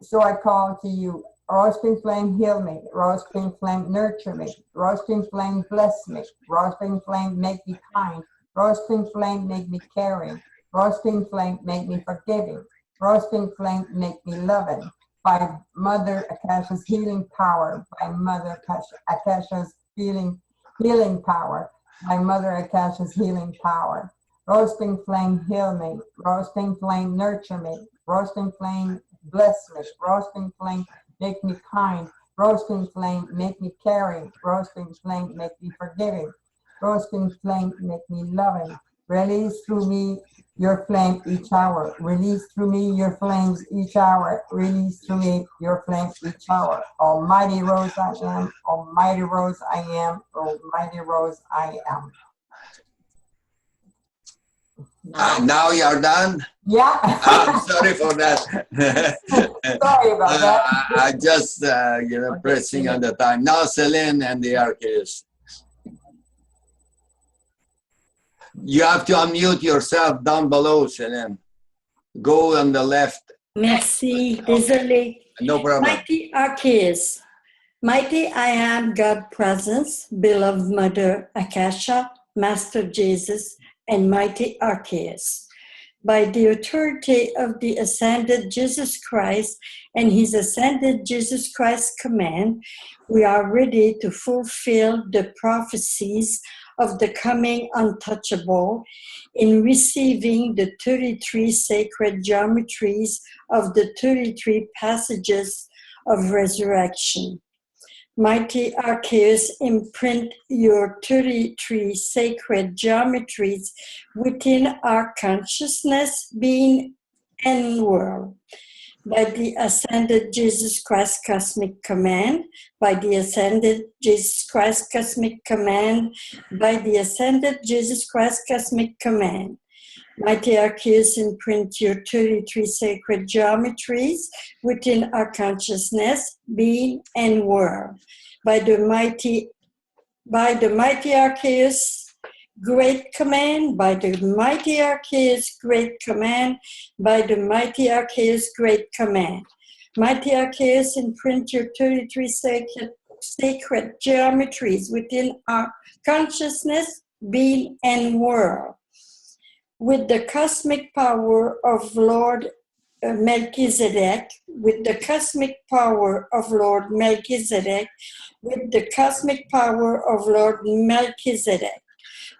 So I call to you, Rose Pink Flame, heal me. Rose Pink Flame, nurture me. Rose Pink Flame, bless me. Rose Pink Flame, make me kind. Rose Pink Flame, make me caring. Rose Pink Flame, make me forgiving. Rose Pink Flame, make me loving. By Mother Akasha's healing power, by Mother Akasha's healing power, by Mother Akasha's healing power. Rose Pink Flame, heal me. Rose Pink Flame, nurture me. Rose Pink Flame, bless me. Rose Pink Flame, make me kind. Rose Pink Flame, make me caring. Rose Pink Flame, make me forgiving. Rose Pink Flame, make me loving. Release through me your flame each hour. Release through me your flames each hour. Release through me your flame each hour. Almighty Rose I am. Almighty Rose I am. Almighty Rose I am. Now you're done? Yeah. I'm sorry for that. Sorry about that. I just, pressing on the time. Now, Céline and the Archivist. You have to unmute yourself down below, Céline. Go on the left. Merci, désolé. No problem. Mighty Arceus, mighty I am God presence, beloved Mother Akasha, Master Jesus, and mighty Arceus. By the authority of the ascended Jesus Christ and his ascended Jesus Christ command, we are ready to fulfill the prophecies of the coming untouchable in receiving the 33 sacred geometries of the 33 passages of resurrection. Mighty Arceus, imprint your 33 sacred geometries within our consciousness, being, and world. By the ascended Jesus Christ cosmic command, by the ascended Jesus Christ cosmic command, by the ascended Jesus Christ cosmic command. Mighty Arceus, imprint your 33 sacred geometries within our consciousness, being, and world. By the mighty Arceus, great command, by the mighty Arceus, great command, by the mighty Arceus, great command. Mighty Arceus, imprint your 33 sacred geometries within our consciousness, being, and world. With the cosmic power of Lord Melchizedek, with the cosmic power of Lord Melchizedek, with the cosmic power of Lord Melchizedek.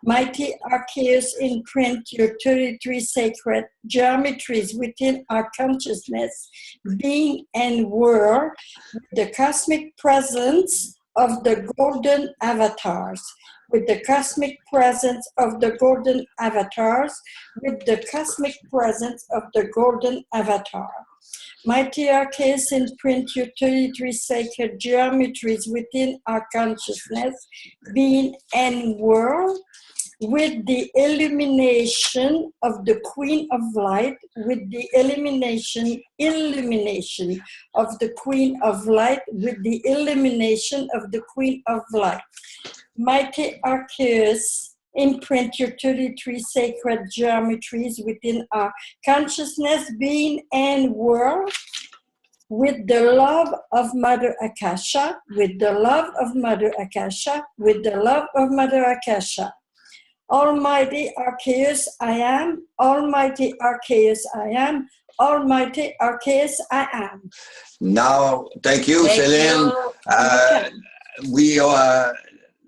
Mighty Arceus, imprint your 33 sacred geometries within our consciousness, being and world, with the cosmic presence of the golden avatars, with the cosmic presence of the golden avatars, with the cosmic presence of the golden avatar. Mighty Arceus, imprint your 33 sacred geometries within our consciousness, being and world, with the illumination of the Queen of Light, with the illumination of the Queen of Light, with the illumination of the Queen of Light. Mighty Arceus, imprint your 33 sacred geometries within our consciousness, being, and world, with the love of Mother Akasha, with the love of Mother Akasha, with the love of Mother Akasha. Almighty Arceus, I am. Almighty Arceus, I am. Almighty Arceus, I am. Now, thank you, Thank Celine. you.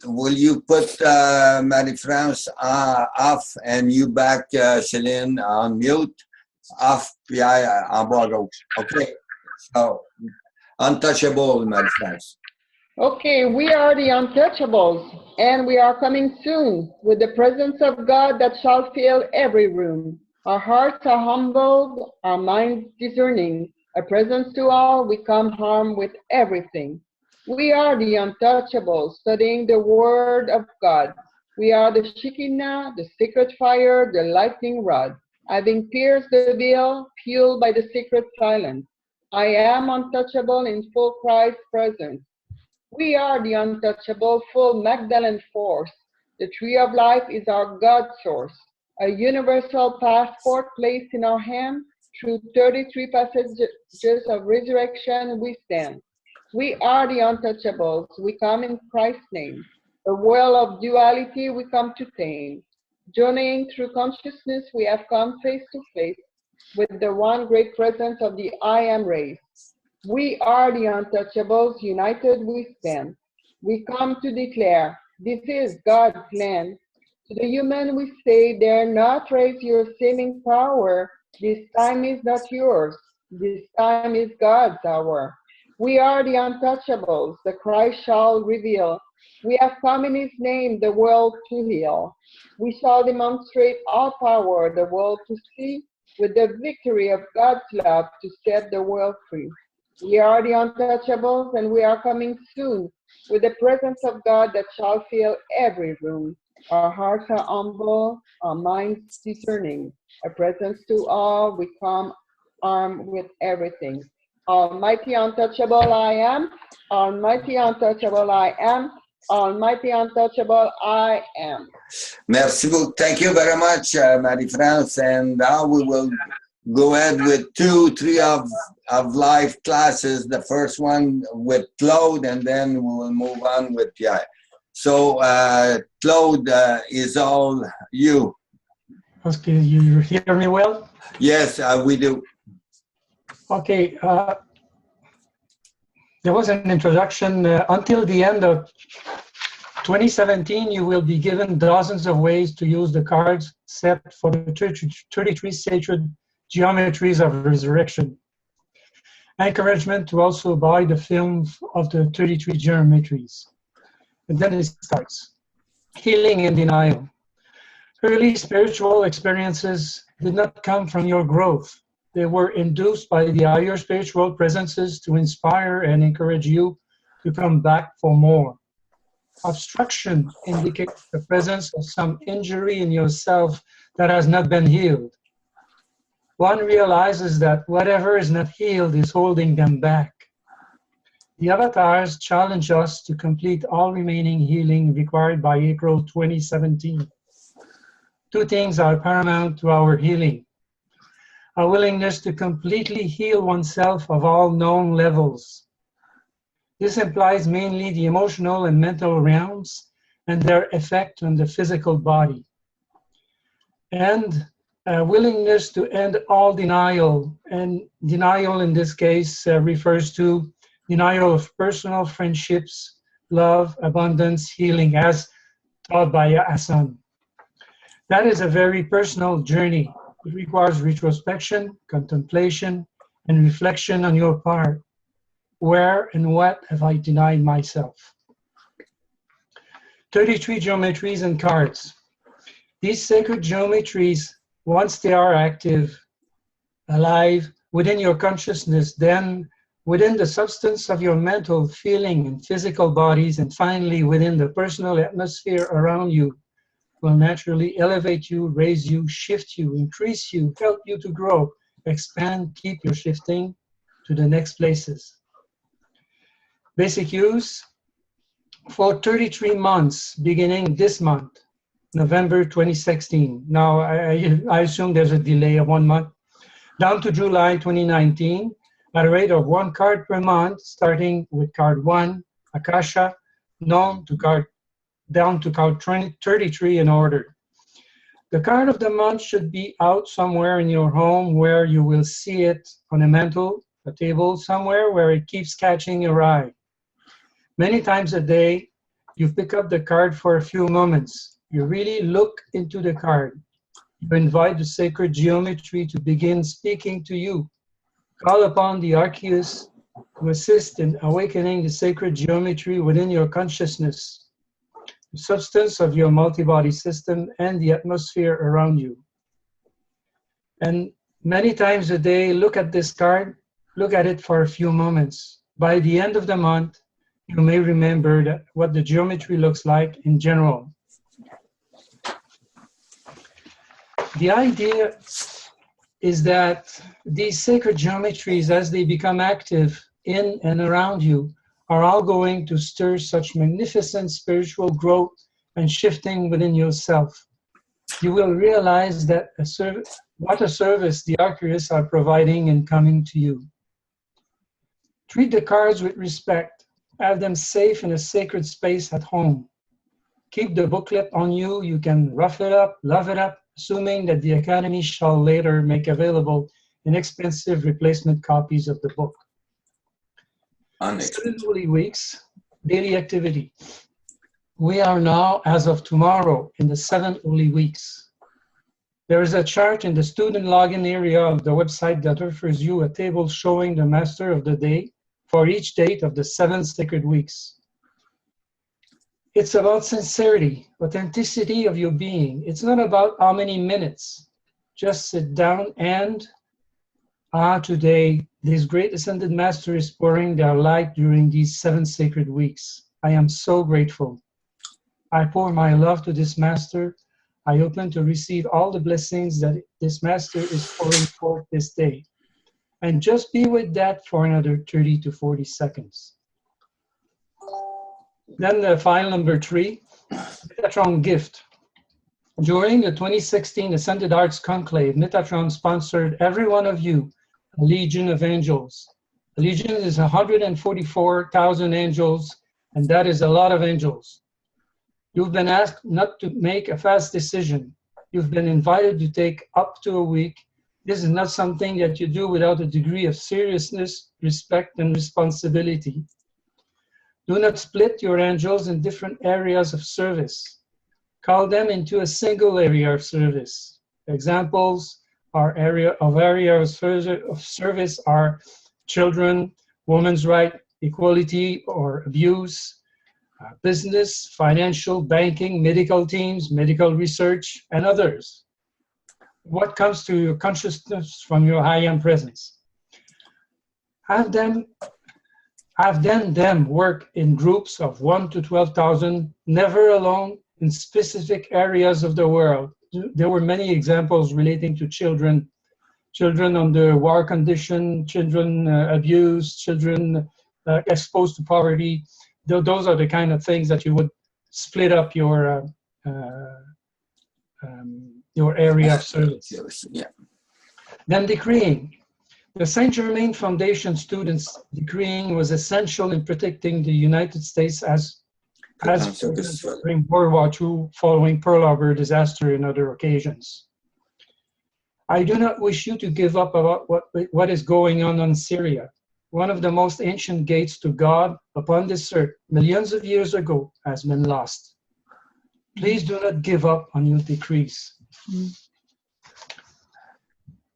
Will you put Marie-France off and you back, Celine, on mute? Off, Pierre, en bas à gauche. Okay. So, untouchable, Marie-France. Okay, we are the untouchables, and we are coming soon with the presence of God that shall fill every room. Our hearts are humbled, our minds discerning. A presence to all, we come armed with everything. We are the untouchables, studying the Word of God. We are the Shekinah, the sacred fire, the lightning rod, having pierced the veil, fueled by the sacred silence. I am untouchable in full Christ's presence. We are the untouchable, full Magdalene force. The tree of life is our God source, a universal passport placed in our hand. Through 33 passages of resurrection we stand. We are the untouchables. We come in Christ's name. A world of duality we come to tame. Journeying through consciousness, we have come face to face with the one great presence of the I Am race. We are the untouchables, united we stand. We come to declare, this is God's plan. To the human we say, dare not raise your seeming power. This time is not yours. This time is God's hour. We are the untouchables, the Christ shall reveal. We have come in his name, the world to heal. We shall demonstrate all power, the world to see, with the victory of God's love to set the world free. We are the untouchables, and we are coming soon with the presence of God that shall fill every room. Our hearts are humble, our minds discerning. A presence to all, we come armed with everything. Almighty untouchable I am, Almighty untouchable I am, Almighty untouchable I am. Merci beaucoup. Thank you very much, Marie-France. And now we will go ahead with 3 of live classes. The first one with Claude, and then we will move on with Pierre. So, Claude, is all you. Okay, you hear me well? Yes, we do. Okay, there was an introduction. Until the end of 2017, you will be given dozens of ways to use the cards set for the 33 sacred geometries of resurrection. Encouragement to also buy the film of the 33 geometries. And then it starts. Healing in denial. Early spiritual experiences did not come from your growth. They were induced by the higher spiritual presences to inspire and encourage you to come back for more. Obstruction indicates the presence of some injury in yourself that has not been healed. One realizes that whatever is not healed is holding them back. The avatars challenge us to complete all remaining healing required by April 2017. 2 things are paramount to our healing. A willingness to completely heal oneself of all known levels. This implies mainly the emotional and mental realms and their effect on the physical body. And A willingness to end all denial, and denial in this case refers to denial of personal friendships, love, abundance, healing, as taught by Hassan. That is a very personal journey. It requires retrospection, contemplation, and reflection on your part. Where and what have I denied myself? 33 geometries and cards. These sacred geometries, once they are active, alive within your consciousness, then within the substance of your mental, feeling, and physical bodies, and finally within the personal atmosphere around you, will naturally elevate you, raise you, shift you, increase you, help you to grow, expand, keep your shifting to the next places. Basic use for 33 months, beginning this month, November 2016. Now, I assume there's a delay of 1 month. Down to July 2019, at a rate of 1 card per month, starting with card 1, Akasha, known to card down to card 33 in order. The card of the month should be out somewhere in your home where you will see it on a mantle, a table, somewhere where it keeps catching your eye. Many times a day, you pick up the card for a few moments. You really look into the card. You invite the sacred geometry to begin speaking to you. Call upon the Arceus to assist in awakening the sacred geometry within your consciousness, the substance of your multi-body system, and the atmosphere around you. And many times a day, look at this card, look at it for a few moments. By the end of the month, you may remember what the geometry looks like in general. The idea is that these sacred geometries, as they become active in and around you, are all going to stir such magnificent spiritual growth and shifting within yourself. You will realize that what a service the Arceus are providing and coming to you. Treat the cards with respect. Have them safe in a sacred space at home. Keep the booklet on you. You can rough it up, love it up, assuming that the Academy shall later make available inexpensive replacement copies of the book. 7 Holy Weeks, daily activity. We are now, as of tomorrow, in the 7 Holy Weeks. There is a chart in the student login area of the website that offers you a table showing the master of the day for each date of the 7 sacred weeks. It's about sincerity, authenticity of your being. It's not about how many minutes. Just sit down and, today, this great ascended master is pouring their light during these 7 sacred weeks. I am so grateful. I pour my love to this master. I open to receive all the blessings that this master is pouring forth this day. And just be with that for another 30 to 40 seconds. Then the file number 3, Metatron gift. During the 2016 Ascended Arts Conclave, Metatron sponsored every one of you a legion of angels. A legion is 144,000 angels, and that is a lot of angels. You've been asked not to make a fast decision. You've been invited to take up to a week. This is not something that you do without a degree of seriousness, respect, and responsibility. Do not split your angels in different areas of service. Call them into a single area of service. Examples areas of service are children, women's rights, equality or abuse, business, financial, banking, medical teams, medical research, and others. What comes to your consciousness from your high-end presence? Have them work in groups of 1 to 12,000, never alone, in specific areas of the world. There were many examples relating to children under war condition, children abused, children exposed to poverty. Those are the kind of things that you would split up your area of service. Yeah. Then decreeing. The Saint Germain Foundation students' decreeing was essential in protecting the United States as during World War II, following Pearl Harbor disaster and other occasions. I do not wish you to give up about what is going on in Syria. One of the most ancient gates to God upon this earth, millions of years ago, has been lost. Please do not give up on your decrees.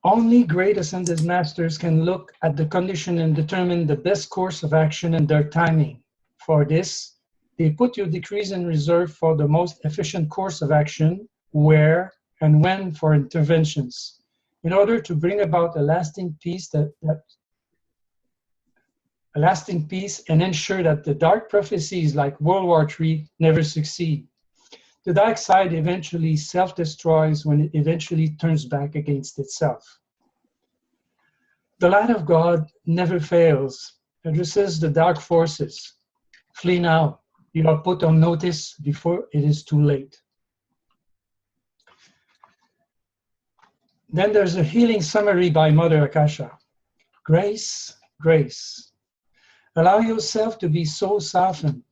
Only great ascended masters can look at the condition and determine the best course of action and their timing. For this, they put your decrees in reserve for the most efficient course of action, where and when for interventions, in order to bring about a lasting peace and ensure that the dark prophecies like World War III never succeed. The dark side eventually self-destroys when it eventually turns back against itself. The light of God never fails, addresses the dark forces. Flee now. You are put on notice before it is too late. Then there's a healing summary by Mother Akasha. Grace, grace. Allow yourself to be so softened.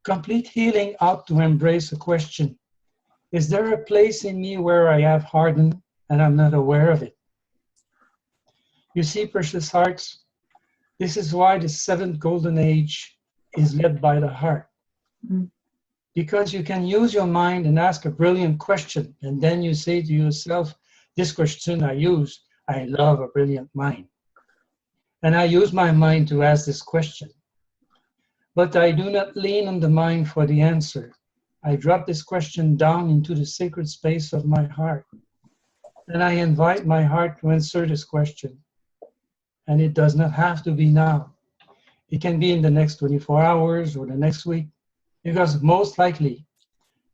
Complete healing out to embrace a question. Is there a place in me where I have hardened and I'm not aware of it? You see, precious hearts, this is why the seventh golden age is led by the heart. Because you can use your mind and ask a brilliant question, and then you say to yourself, this question I love a brilliant mind. And I use my mind to ask this question. But I do not lean on the mind for the answer. I drop this question down into the sacred space of my heart. And I invite my heart to answer this question. And it does not have to be now. It can be in the next 24 hours or the next week, because most likely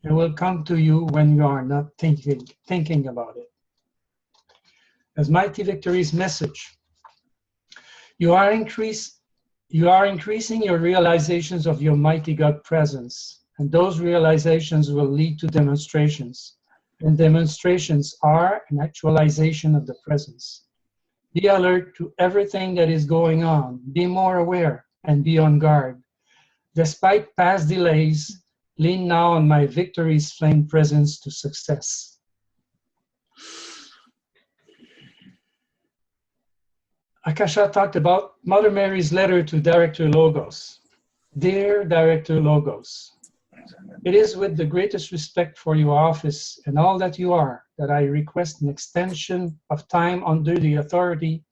it will come to you when you are not thinking about it. As Mighty Victory's message, you are increasing your realizations of your mighty God presence, and those realizations will lead to demonstrations, and demonstrations are an actualization of the presence. Be alert to everything that is going on, be more aware, and be on guard. Despite past delays, lean now on my Victory's flame presence to success. Akasha talked about Mother Mary's letter to Director Logos. Dear Director Logos, it is with the greatest respect for your office and all that you are that I request an extension of time under the authority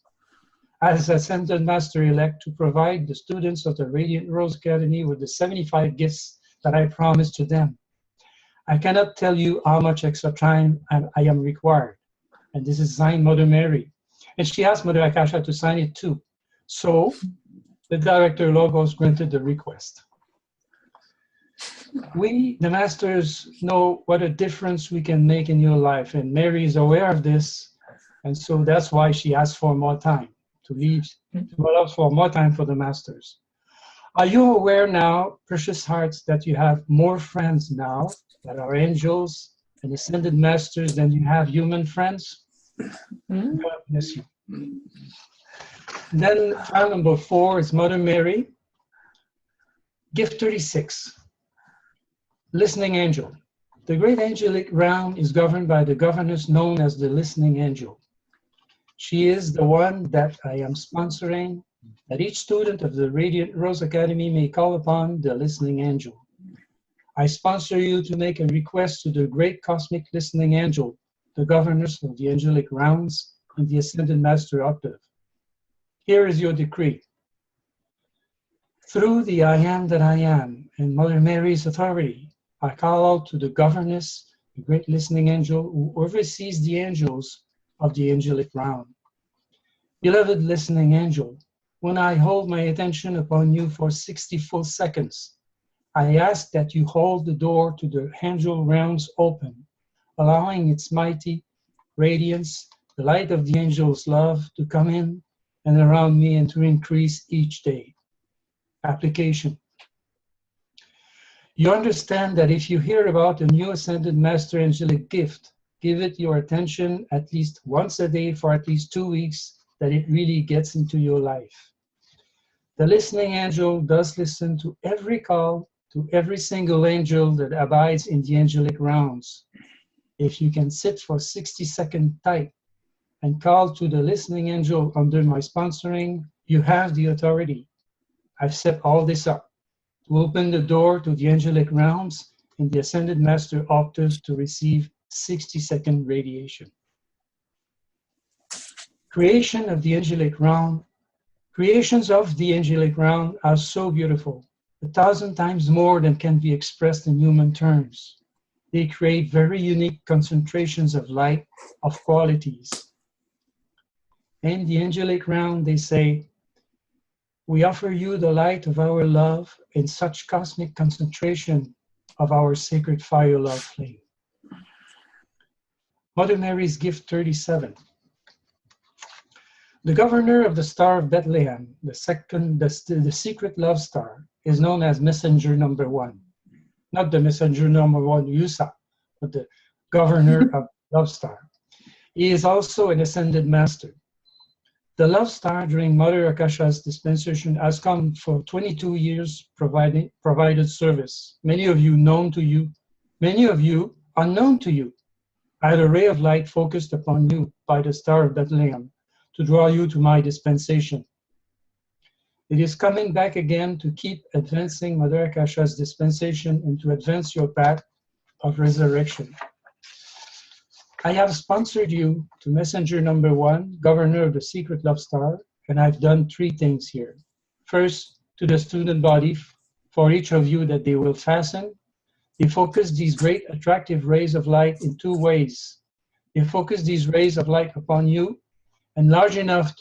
as Ascended Master-elect to provide the students of the Radiant Rose Academy with the 75 gifts that I promised to them. I cannot tell you how much extra time I am required. And this is signed Mother Mary. And she asked Mother Akasha to sign it too. So the Director Logos granted the request. We, the Masters, know what a difference we can make in your life, and Mary is aware of this, and so that's why she asked for more time, to allow for more time for the Masters. Are you aware now, precious hearts, that you have more friends now that are angels and ascended Masters than you have human friends? God bless you. Then file number 4 is Mother Mary. Gift 36. Listening Angel. The great angelic realm is governed by the governess known as the Listening Angel. She is the one that I am sponsoring, that each student of the Radiant Rose Academy may call upon the Listening Angel. I sponsor you to make a request to the great cosmic Listening Angel, the governess of the angelic realms in the Ascended Master Octave. Here is your decree. Through the I Am that I Am and Mother Mary's authority, I call out to the governess, the great Listening Angel who oversees the angels of the angelic realm. Beloved Listening Angel, when I hold my attention upon you for 60 full seconds, I ask that you hold the door to the angel realms open, allowing its mighty radiance, the light of the angel's love, to come in and around me and to increase each day. Application. You understand that if you hear about a new Ascended Master angelic gift, give it your attention at least once a day for at least 2 weeks, that it really gets into your life. The Listening Angel does listen to every call, to every single angel that abides in the angelic realms. If you can sit for 60 seconds tight and call to the listening angel under my sponsoring, you have the authority. I've set all this up to open the door to the angelic realms and the Ascended Master octaves to receive 60-second radiation. Creation of the angelic realm. Creations of the angelic realm are so beautiful, 1,000 times more than can be expressed in human terms. They create very unique concentrations of light, of qualities. In the angelic realm, they say, we offer you the light of our love in such cosmic concentration of our sacred fire love flame. Mother Mary's gift 37. The governor of the Star of Bethlehem, the secret love star, is known as Messenger Number 1. Not the Messenger Number 1 Yusa, but the governor of Love Star. He is also an ascended master. The Love Star during Mother Akasha's dispensation has come for 22 years provided service. Many of you known to you, many of you unknown to you. I had a ray of light focused upon you by the Star of Bethlehem to draw you to my dispensation. It is coming back again to keep advancing Mother Akasha's dispensation and to advance your path of resurrection. I have sponsored you to Messenger Number 1, Governor of the Secret Love Star, and I've done 3 things here. First, to the student body, for each of you that they will fasten, they focus these great attractive rays of light in 2 ways. They focus these rays of light upon you and large enough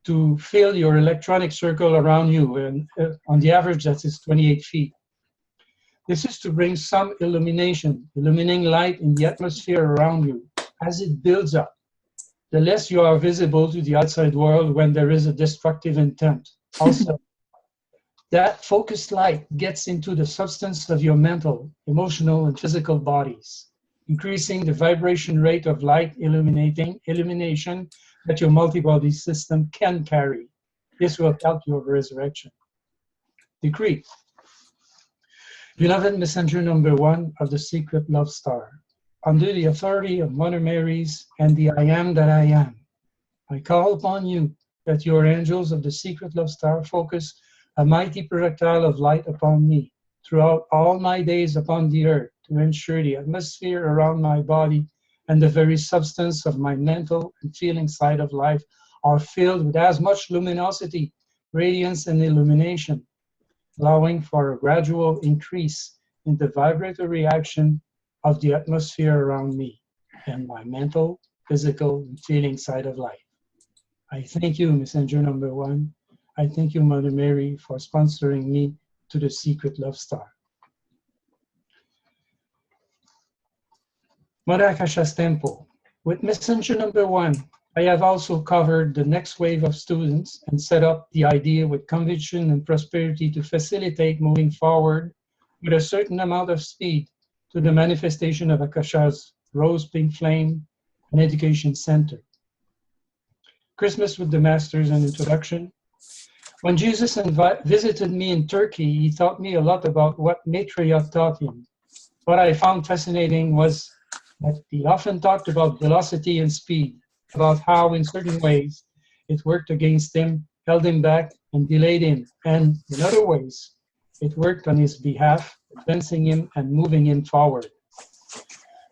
to fill your electronic circle around you, and on the average that is 28 feet. This is to bring some illumination, illuminating light in the atmosphere around you. As it builds up, the less you are visible to the outside world when there is a destructive intent. Also, that focused light gets into the substance of your mental, emotional, and physical bodies, increasing the vibration rate of light illumination that your multi-body system can carry. This will help your resurrection. Decree. Beloved Messenger Number 1 of the Secret Love Star, under the authority of Mother Mary's and the I Am that I Am, I call upon you that your angels of the Secret Love Star focus a mighty projectile of light upon me throughout all my days upon the earth to ensure the atmosphere around my body and the very substance of my mental and feeling side of life are filled with as much luminosity, radiance, and illumination, allowing for a gradual increase in the vibratory action of the atmosphere around me and my mental, physical, and feeling side of life. I thank you, Messenger Number 1. I thank you, Mother Mary, for sponsoring me to the Secret Love Star. Mother Akasha's Temple. With Messenger Number 1, I have also covered the next wave of students and set up the idea with conviction and prosperity to facilitate moving forward with a certain amount of speed to the manifestation of Akasha's Rose Pink Flame and Education Center. Christmas with the Masters and Introduction. When Jesus visited me in Turkey, he taught me a lot about what Maitreya taught him. What I found fascinating was that he often talked about velocity and speed, about how in certain ways it worked against him, held him back, and delayed him, and in other ways it worked on his behalf, advancing him and moving him forward.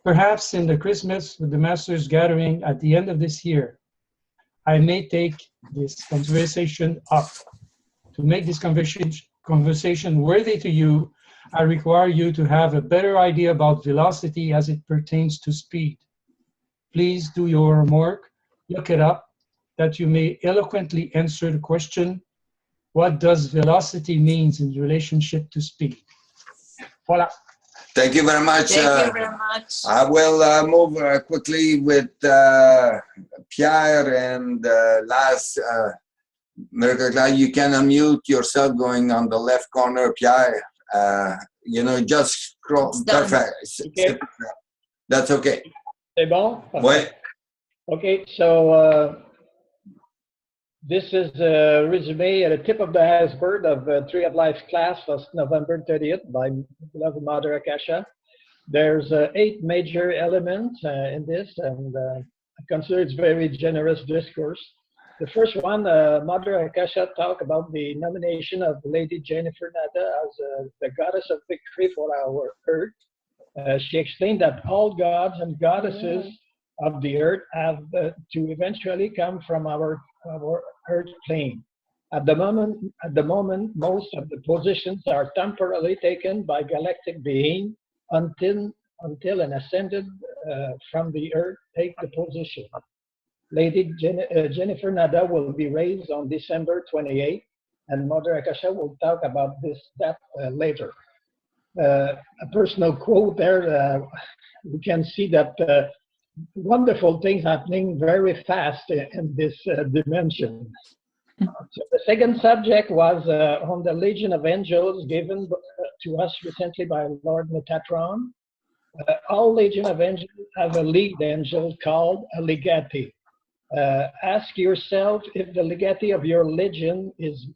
Perhaps in the Christmas with the Masters gathering at the end of this year, I may take this conversation up. To make this conversation worthy to you, I require you to have a better idea about velocity as it pertains to speed. Please do your homework, look it up, that you may eloquently answer the question, what does velocity means in relationship to speed? Voila. Thank you very much. Thank you very much. I will move quickly with Pierre and last Miracle. You can unmute yourself going on the left corner, Pierre. Just scroll. Perfect. Okay. That's okay. C'est bon? Ouais. Okay, so this is a resume at the tip of the iceberg of Tree of Life class of November 30th by beloved Mother Akasha. There's 8 major elements in this, and consider it's very generous discourse. The first one, Mother Akasha talked about the nomination of Lady Jennifer Nada as the goddess of victory for our earth. She explained that all gods and goddesses of the earth have to eventually come from our earth plane. At the moment, most of the positions are temporarily taken by galactic beings until an ascended from the earth take the position. Lady Jennifer Nada will be raised on December 28th, and Mother Akasha will talk about that later. A personal quote there, we can see that wonderful things happening very fast in this dimension. So the second subject was on the Legion of Angels given to us recently by Lord Metatron. All Legion of Angels have a lead angel called a legati. Ask yourself if the legati of your legion is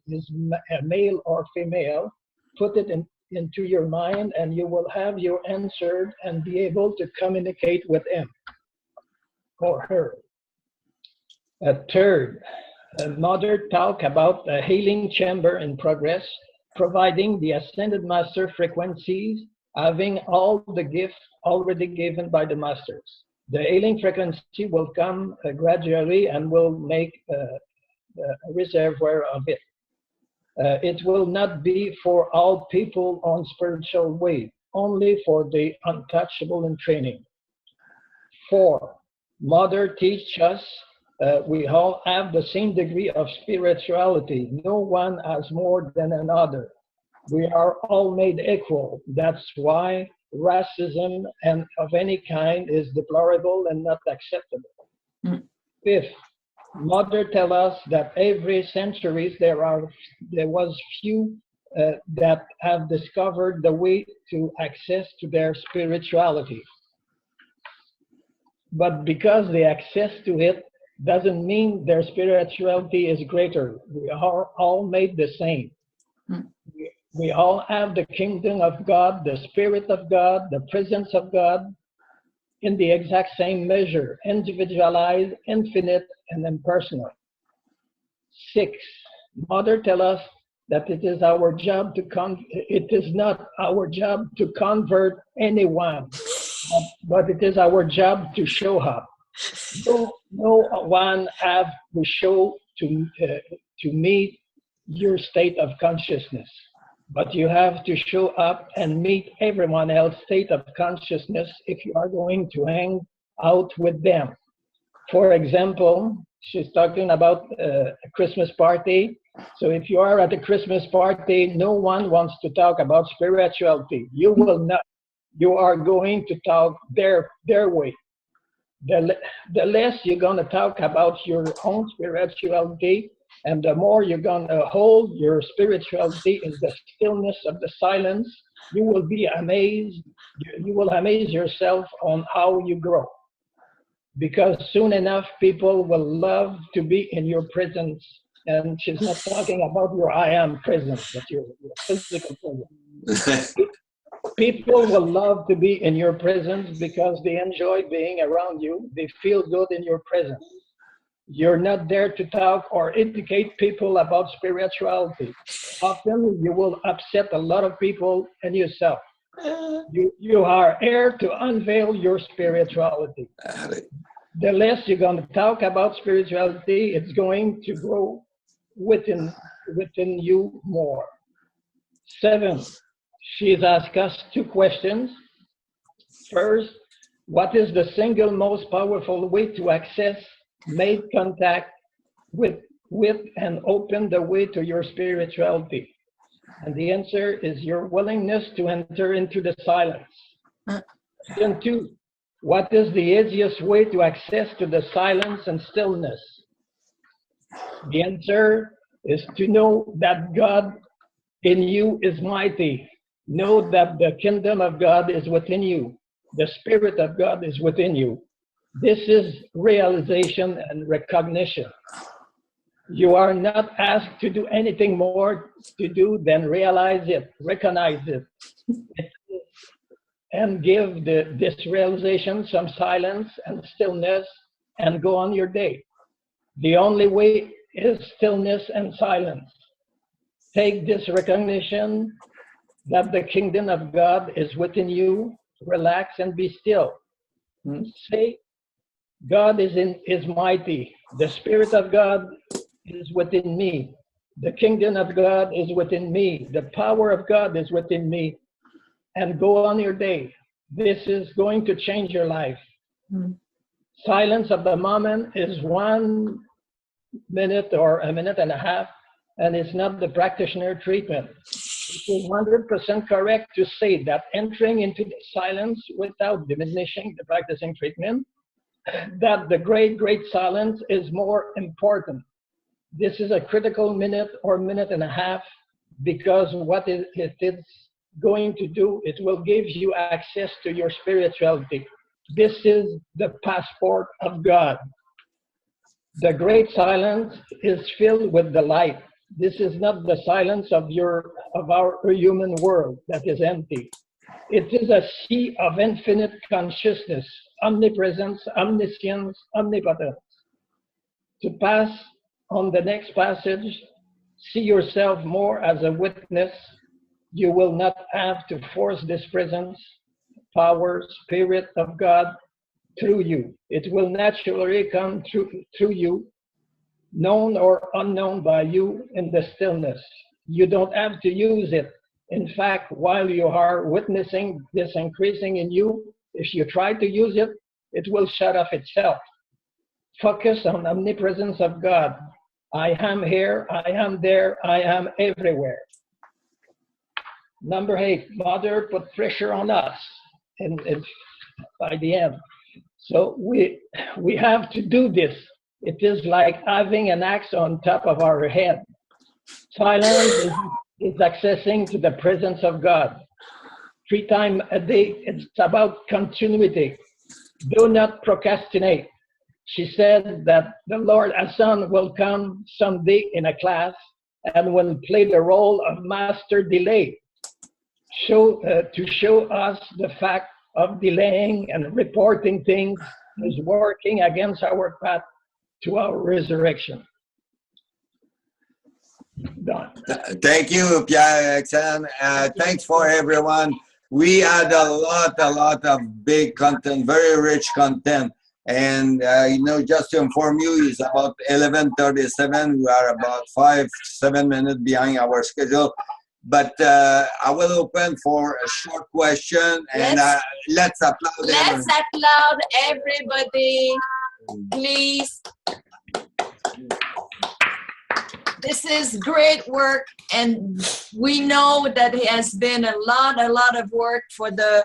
a male or female. Put it into your mind and you will have your answer and be able to communicate with him or her. Third, Mother talk about a healing chamber in progress, providing the ascended master frequencies, having all the gifts already given by the masters. The healing frequency will come gradually and will make a reservoir of it. It will not be for all people on spiritual way, only for the untouchable in training. 4, Mother teach us we all have the same degree of spirituality. No one has more than another. We are all made equal. That's why racism and of any kind is deplorable and not acceptable. 5th, Mother tell us that every centuries there was few that have discovered the way to access to their spirituality. But because they access to it doesn't mean their spirituality is greater. We are all made the same. We all have the kingdom of God, the Spirit of God, the presence of God in the exact same measure, individualized, infinite, and impersonal. 6, Mother tell us that it is our job it is not our job to convert anyone, but it is our job to show up. No one have to show to meet your state of consciousness, but you have to show up and meet everyone else's state of consciousness if you are going to hang out with them. For example, she's talking about a Christmas party. So if you are at a Christmas party, no one wants to talk about spirituality. You will not. You are going to talk their way. The less you're going to talk about your own spirituality, and the more you're going to hold your spirituality in the stillness of the silence, you will be amazed. You will amaze yourself on how you grow. Because soon enough, people will love to be in your presence. And she's not talking about your I am presence, but your physical presence. People will love to be in your presence because they enjoy being around you. They feel good in your presence. You're not there to talk or educate people about spirituality. Often you will upset a lot of people and yourself. You are here to unveil your spirituality. The less you're going to talk about spirituality, it's going to grow within you more. 7, she's asked us 2 questions. First, what is the single most powerful way to access, make contact with and open the way to your spirituality? And the answer is your willingness to enter into the silence. Question 2, what is the easiest way to access to the silence and stillness? The answer is to know that God in you is mighty. Know that the kingdom of God is within you. The Spirit of God is within you. This is realization and recognition. You are not asked to do anything more to do than realize it, recognize it, and give this realization some silence and stillness and go on your day. The only way is stillness and silence. Take this recognition that the kingdom of God is within you. Relax and be still. Say, God is mighty. The Spirit of God is within me. The kingdom of God is within me. The power of God is within me. And go on your day. This is going to change your life. Silence of the moment is 1 minute or a minute and a half, and it's not the practitioner treatment. It is 100% correct to say that entering into the silence without diminishing the practicing treatment, that the great silence is more important. This is a critical minute or minute and a half, because what it is going to do, it will give you access to your spirituality. This is the passport of God. The great silence is filled with the light. This is not the silence of our human world that is empty. It is a sea of infinite consciousness, omnipresence, omniscience, omnipotence. To pass on the next passage, see yourself more as a witness. You will not have to force this presence, power, Spirit of God through you. It will naturally come through you, known or unknown by you in the stillness. You don't have to use it. In fact, while you are witnessing this increasing in you, if you try to use it, it will shut off itself. Focus on omnipresence of God. I am here, I am there, I am everywhere. Number 8, Mother put pressure on us by the end. So we have to do this. It is like having an axe on top of our head. Silence is accessing to the presence of God. 3 times a day, it's about continuity. Do not procrastinate. She said that the Lord Hassan will come someday in a class and will play the role of master delay, to show us the fact of delaying and reporting things is working against our path to our resurrection. Done. Thank you, Pierre. Excellent. Thanks for everyone. We had a lot of big content, very rich content. And, just to inform you, it's about 11:37. We are about 5-7 minutes behind our schedule. But I will open for a short question, and let's applaud. Let's applaud everybody, please. This is great work, and we know that it has been a lot of work for the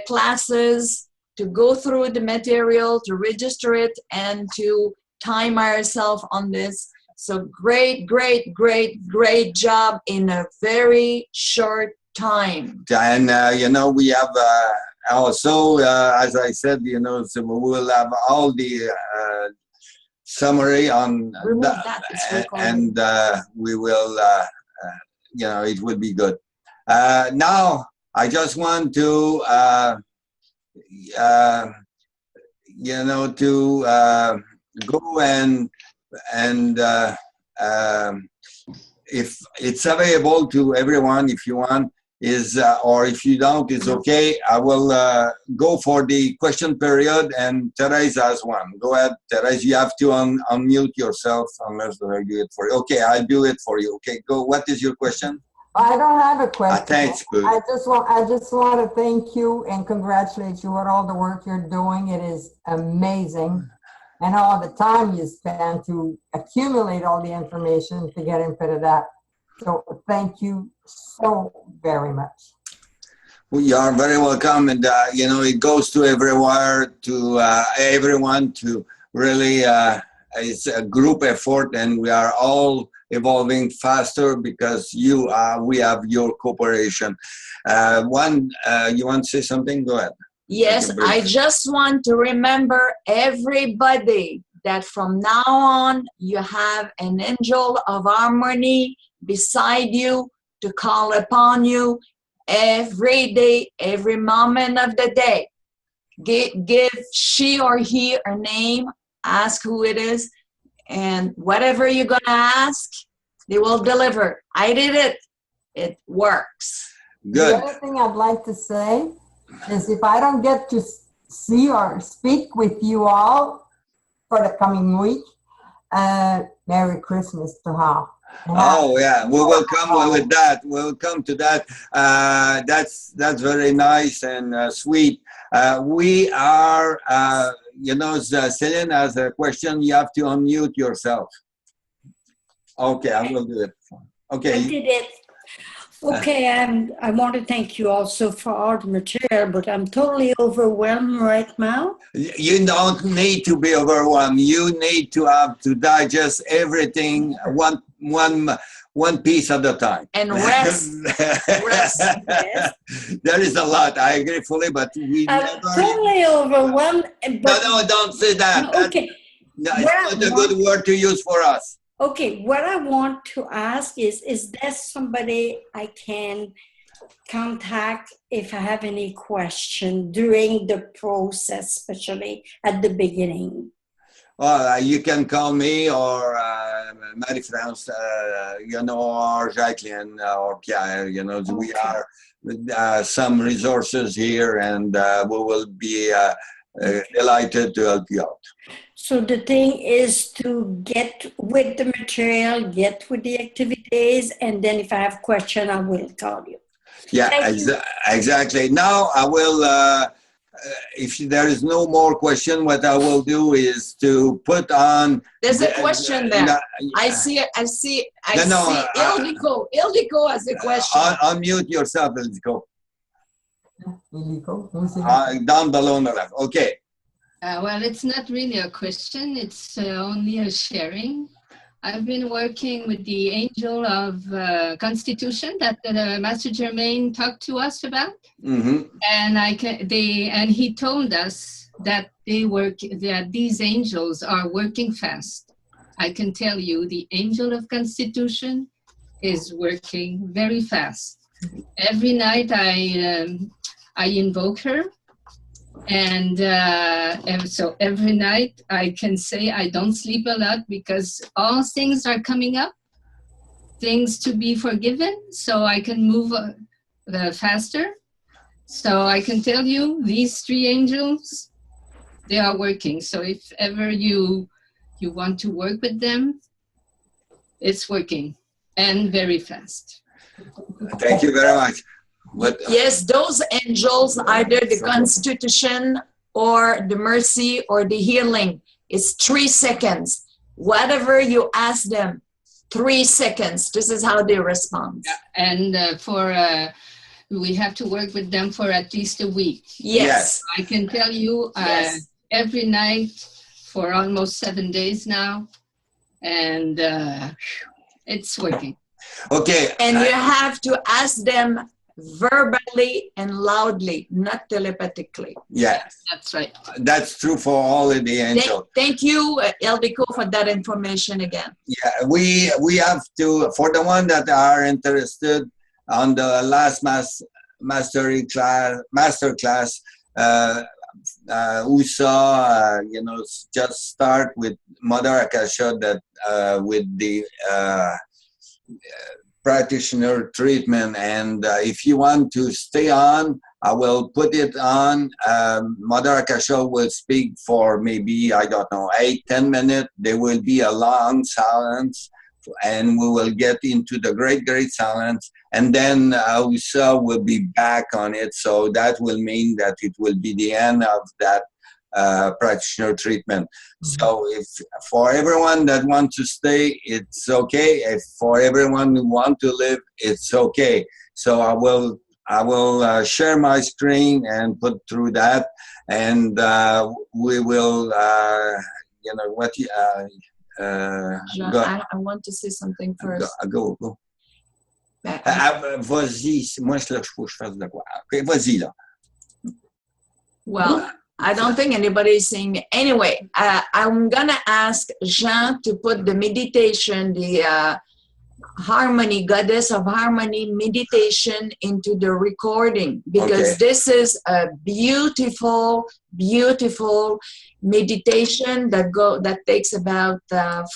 classes, to go through the material, to register it, and to time ourselves on this. So great job in a very short time. And, we have also, as I said, so we will have all the summary on that, and we will, it will be good. Now, I just want to, go and if it's available to everyone, if you want, or if you don't, it's okay. I will go for the question period, and Therese has one. Go ahead, Therese. You have to unmute yourself unless I do it for you. Okay, I'll do it for you. Okay, go. What is your question? I don't have a question. Thanks, Boo. I just want to thank you and congratulate you on all the work you're doing. It is amazing. And all the time you spend to accumulate all the information to get into that. So thank you so very much. Well, you are very welcome. And, it goes to everywhere, to everyone to really, it's a group effort, and we are all evolving faster because we have your cooperation. You want to say something? Go ahead. Yes, I just want to remember everybody that from now on, you have an angel of harmony beside you to call upon you every day, every moment of the day. Give she or he a name ask who it is, and whatever you're gonna ask, they will deliver. I did it. It works. Good. The other thing I'd like to say is if I don't get to see or speak with you all for the coming week, Merry Christmas to all. Oh yeah, we will come with that. We'll come to that. That's very nice and sweet. We are, Celine has a question. You have to unmute yourself. Okay, I will do it. Okay. I did it. Okay, I want to thank you also for all the material, but I'm totally overwhelmed right now. You don't need to be overwhelmed. You need to have to digest everything one piece at a time. And rest. Rest. Yes. There is a lot. I agree fully, but we I'm never. totally overwhelmed. But, No, don't say that. Okay. No, it's not a good word to use for us. Okay, what I want to ask is there somebody I can contact if I have any question during the process, especially at the beginning? Well, you can call me or Marie-France, or Jacqueline or Pierre. We are some resources here, and we will be delighted to help you out. So the thing is to get with the material, get with the activities, and then if I have question, I will call you. Yeah, exactly. Now I will, if there is no more question, what I will do is to put on. There's a question there. I see Ildiko. Ildiko has a question. Unmute yourself, Ildiko. Ildiko, who's it? Down below on the left. Okay. Well, it's not really a question. It's only a sharing. I've been working with the Angel of Constitution that Master Germain talked to us about, and he told us that these angels are working fast. I can tell you, the Angel of Constitution is working very fast. Every night I invoke her. And so every night I can say I don't sleep a lot because all things are coming up, things to be forgiven, so I can move faster. So I can tell you these three angels, they are working. So if ever you want to work with them, it's working and very fast. Thank you very much. Yes, those angels, either the Constitution or the mercy or the healing, it's 3 seconds. Whatever you ask them, 3 seconds. This is how they respond. And we have to work with them for at least a week. Yes. I can tell you every night for almost 7 days now, and it's working. Okay. And you have to ask them verbally and loudly, not telepathically. Yes, that's right. That's true for all of the angels. Thank you, Ildiko, for that information again. Yeah, we have to, for the one that are interested on the last master class, we saw, just start with Mother Akasha, that with the practitioner treatment, and if you want to stay on, I will put it on. Mother Akasha will speak for maybe, I don't know, 8-10 minutes. There will be a long silence, and we will get into the great silence, and then Usa will be back on it. So that will mean that it will be the end of that practitioner treatment. So if for everyone that wants to stay, it's okay. If for everyone who want to live, it's okay. So I will share my screen and put through that, and we will Jean, I want to say something first. Go. Vas-y, moi je fasse de quoi. Okay, vas-y là. Well, I don't think anybody is saying. Anyway, I'm gonna ask Jean to put the meditation, the harmony, goddess of harmony meditation into the recording, because Okay. this is a beautiful, beautiful meditation that takes about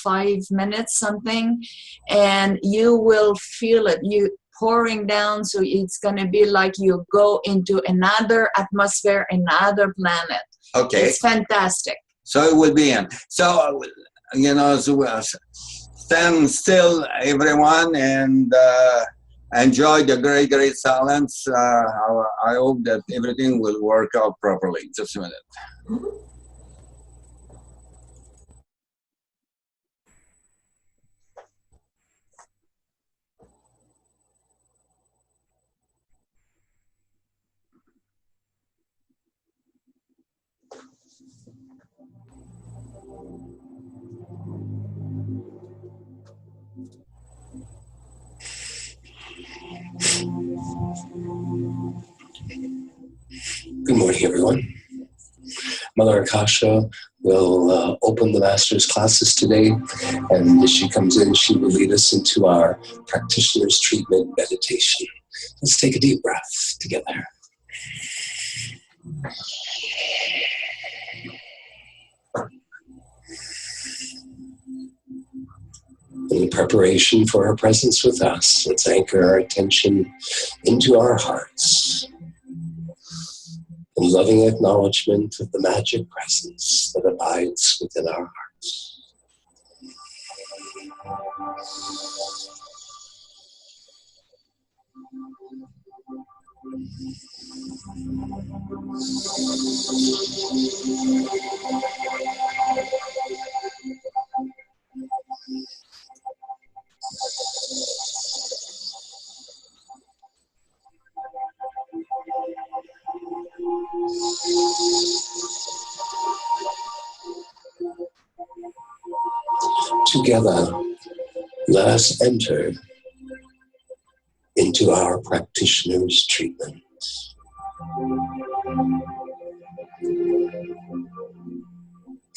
5 minutes something, and you will feel it, you pouring down. So it's going to be like you go into another atmosphere, another planet. Okay. It's fantastic. So it will be in. So, stand still, everyone, and enjoy the great, great silence. I hope that everything will work out properly. Just a minute. Good morning, everyone. Mother Akasha will open the Master's classes today, and as she comes in, she will lead us into our practitioner's treatment meditation. Let's take a deep breath together. In preparation for her presence with us, let's anchor our attention into our hearts, in loving acknowledgement of the magic presence that abides within our hearts. Together, let us enter into our practitioner's treatment.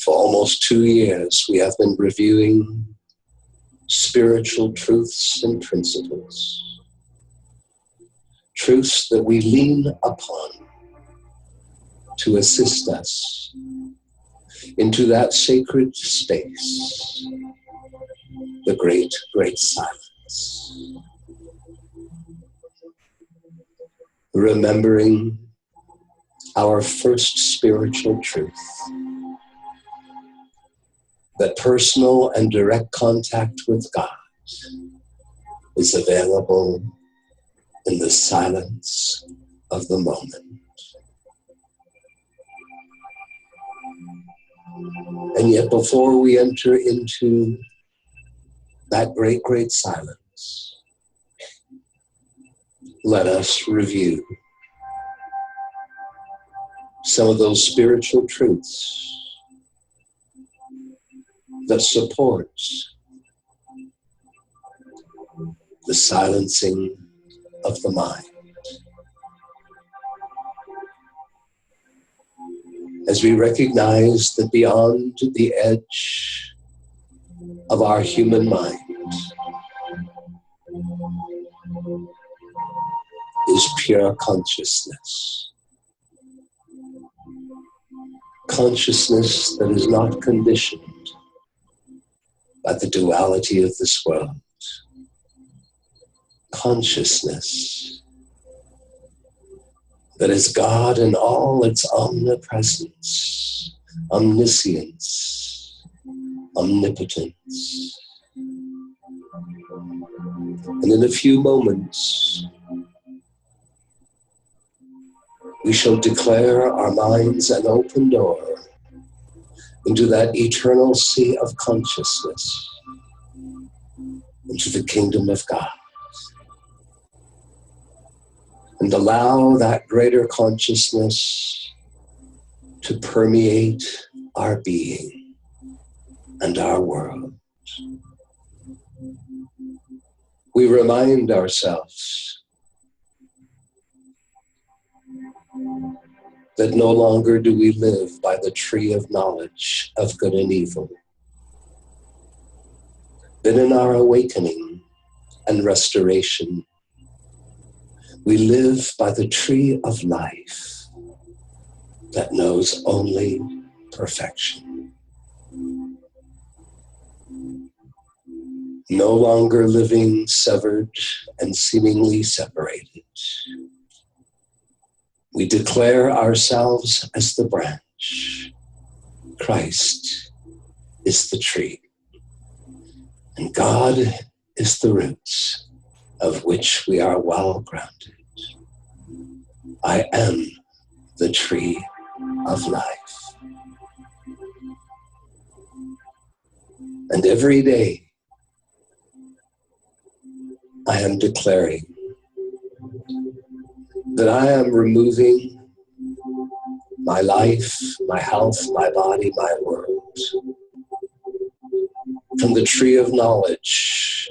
For almost 2 years, we have been reviewing spiritual truths and principles, truths that we lean upon to assist us into that sacred space, the great, great silence. Remembering our first spiritual truth, that personal and direct contact with God is available in the silence of the moment. And yet before we enter into that great, great silence, let us review some of those spiritual truths that support the silencing of the mind. As we recognize that beyond the edge of our human mind is pure consciousness. Consciousness that is not conditioned by the duality of this world. Consciousness that is God in all its omnipresence, omniscience, omnipotence. And in a few moments, we shall declare our minds an open door into that eternal sea of consciousness, into the kingdom of God. And allow that greater consciousness to permeate our being and our world. We remind ourselves that no longer do we live by the tree of knowledge of good and evil. That in our awakening, and restoration. We live by the tree of life that knows only perfection. No longer living severed and seemingly separated. We declare ourselves as the branch. Christ is the tree, and God is the roots of which we are well grounded. I am the tree of life. And every day, I am declaring that I am removing my life, my health, my body, my world from the tree of knowledge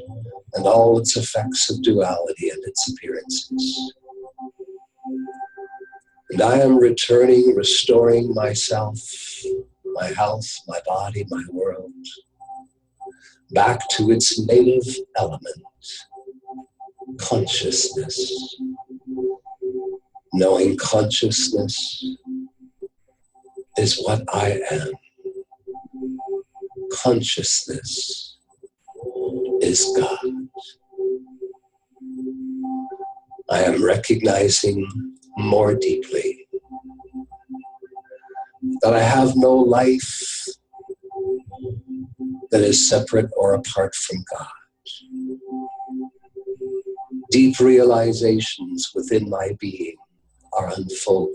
and all its effects of duality and its appearances. And I am returning, restoring myself, my health, my body, my world, back to its native element, consciousness. Knowing consciousness is what I am. Consciousness is God. I am recognizing more deeply that I have no life that is separate or apart from God. Deep realizations within my being are unfolding.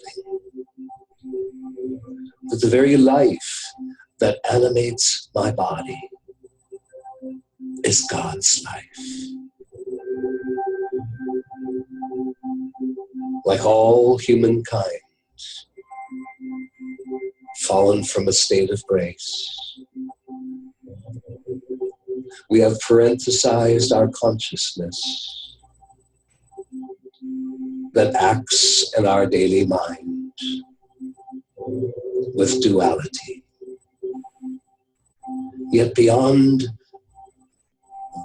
That the very life that animates my body is God's life. Like all humankind, fallen from a state of grace, we have parenthesized our consciousness that acts in our daily mind with duality. Yet beyond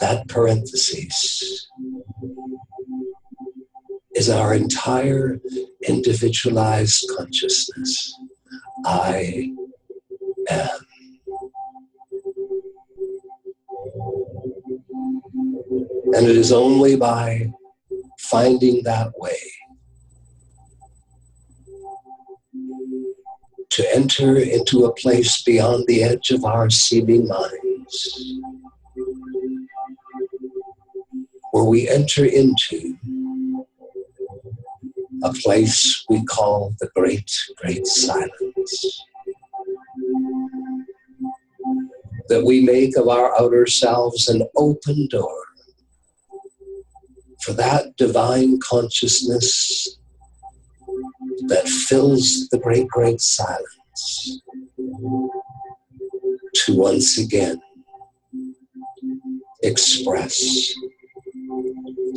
that parenthesis is our entire individualized consciousness. I am. And it is only by finding that way to enter into a place beyond the edge of our seeming minds, where we enter into a place we call the great, great silence, that we make of our outer selves an open door for that divine consciousness that fills the great, great silence to once again express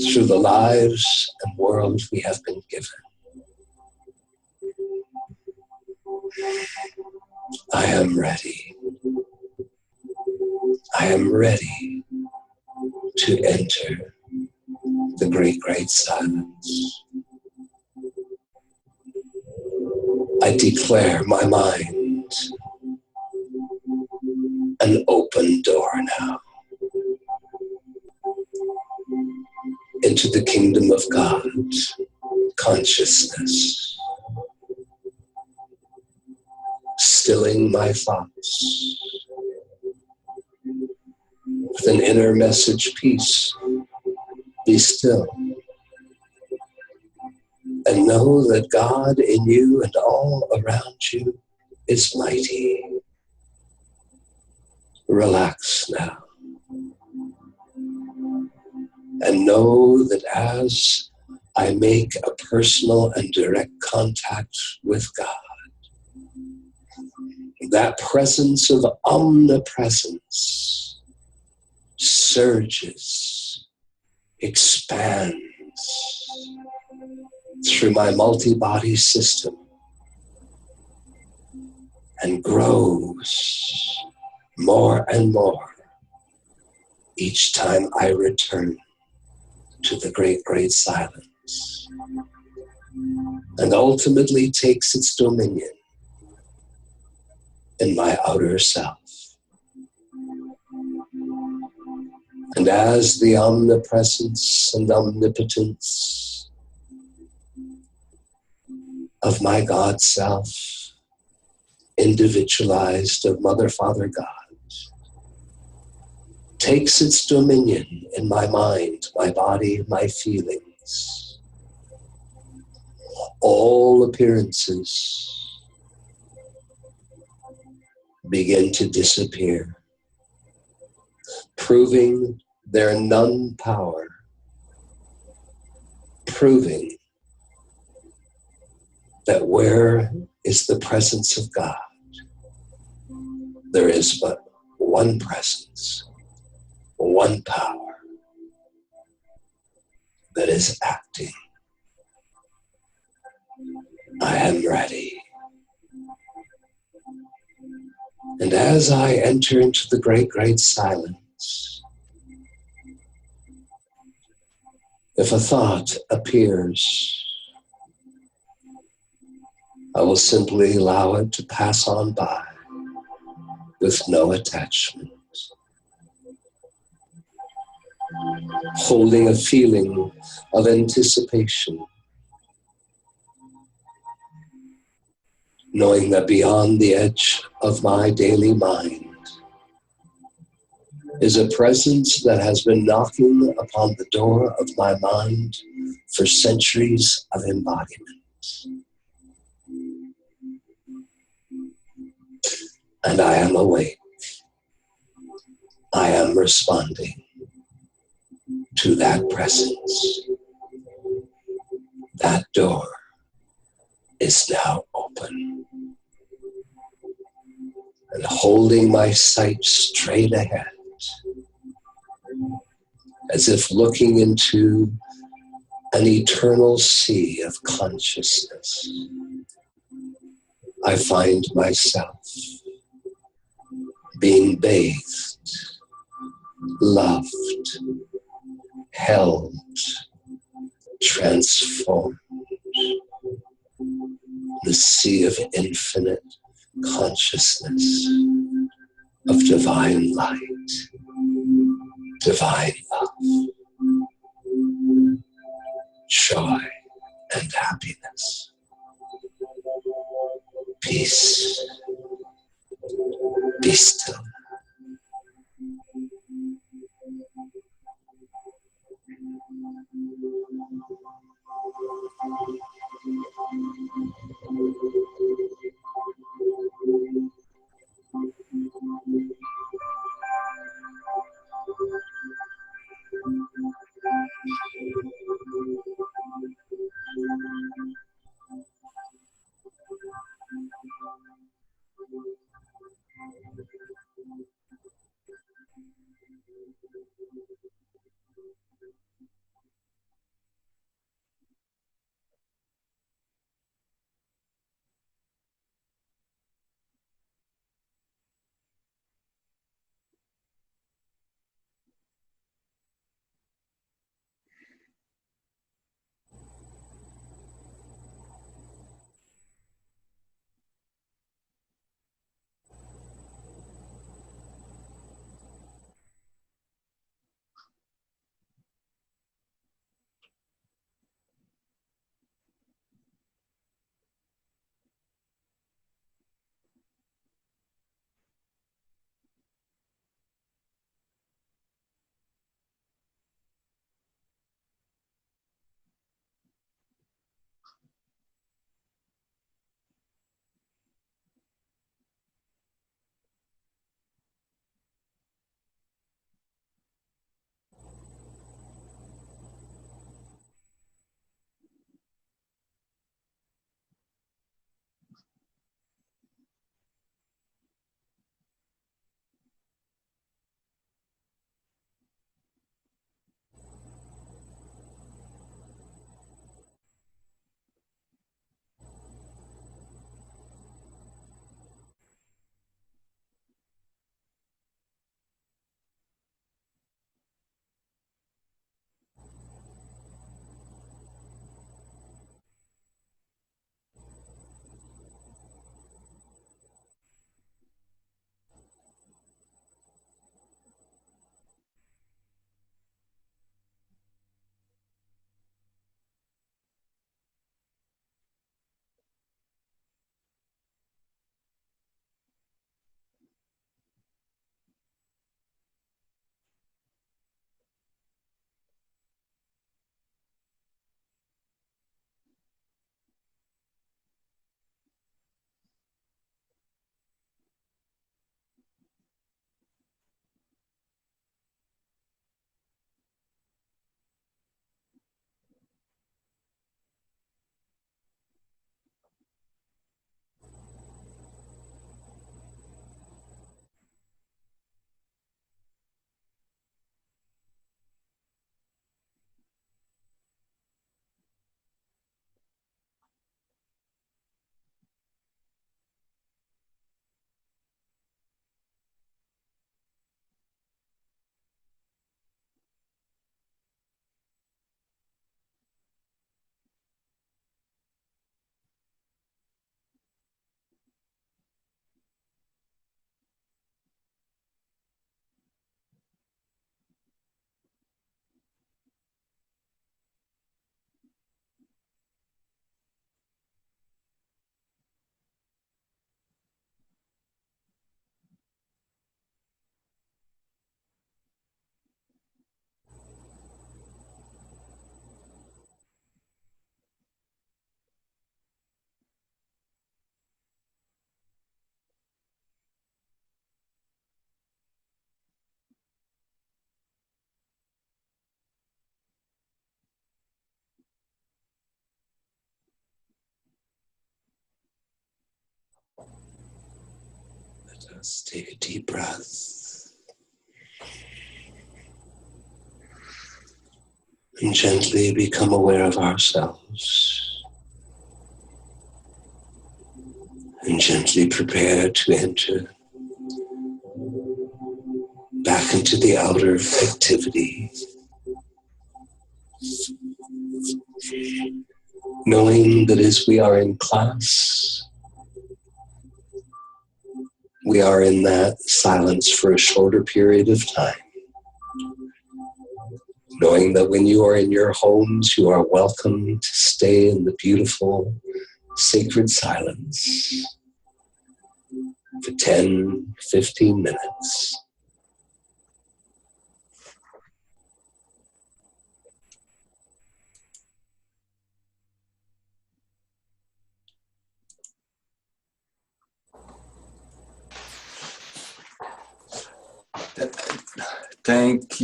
through the lives and world we have been given. I am ready. I am ready to enter the great, great silence. I declare my mind an open door now into the kingdom of God, consciousness, stilling my thoughts with an inner message, peace, be still, and know that God in you and all around you is mighty. Relax now. And know that as I make a personal and direct contact with God, that presence of omnipresence surges, expands through my multi-body system and grows more and more each time I return to the great, great silence, and ultimately takes its dominion in my outer self. And as the omnipresence and omnipotence of my God self, individualized of Mother, Father, God, takes its dominion in my mind, my body, my feelings, all appearances begin to disappear, proving their non-power, proving that where is the presence of God, there is but one presence, one power that is acting. I am ready. And as I enter into the great, great silence, if a thought appears, I will simply allow it to pass on by with no attachment, holding a feeling of anticipation, knowing that beyond the edge of my daily mind is a presence that has been knocking upon the door of my mind for centuries of embodiment. And I am awake. I am responding to that presence. That door is now open. And holding my sight straight ahead, as if looking into an eternal sea of consciousness, I find myself being bathed, loved, held, transformed. The sea of infinite consciousness, of divine light, divine love, joy and happiness, peace. Be still. Let's take a deep breath. And gently become aware of ourselves. And gently prepare to enter back into the outer activity. Knowing that as we are in class, we are in that silence for a shorter period of time. Knowing that when you are in your homes, you are welcome to stay in the beautiful, sacred silence for 10, 15 minutes. Thank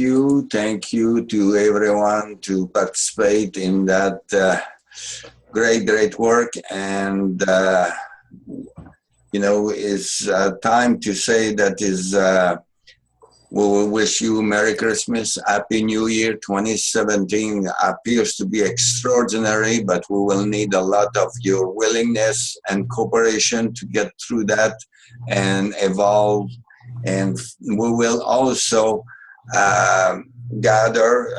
you to everyone to participate in that great work. And it's time to say that we will wish you Merry Christmas, Happy New Year. 2017 appears to be extraordinary, but we will need a lot of your willingness and cooperation to get through that and evolve. And we will also gather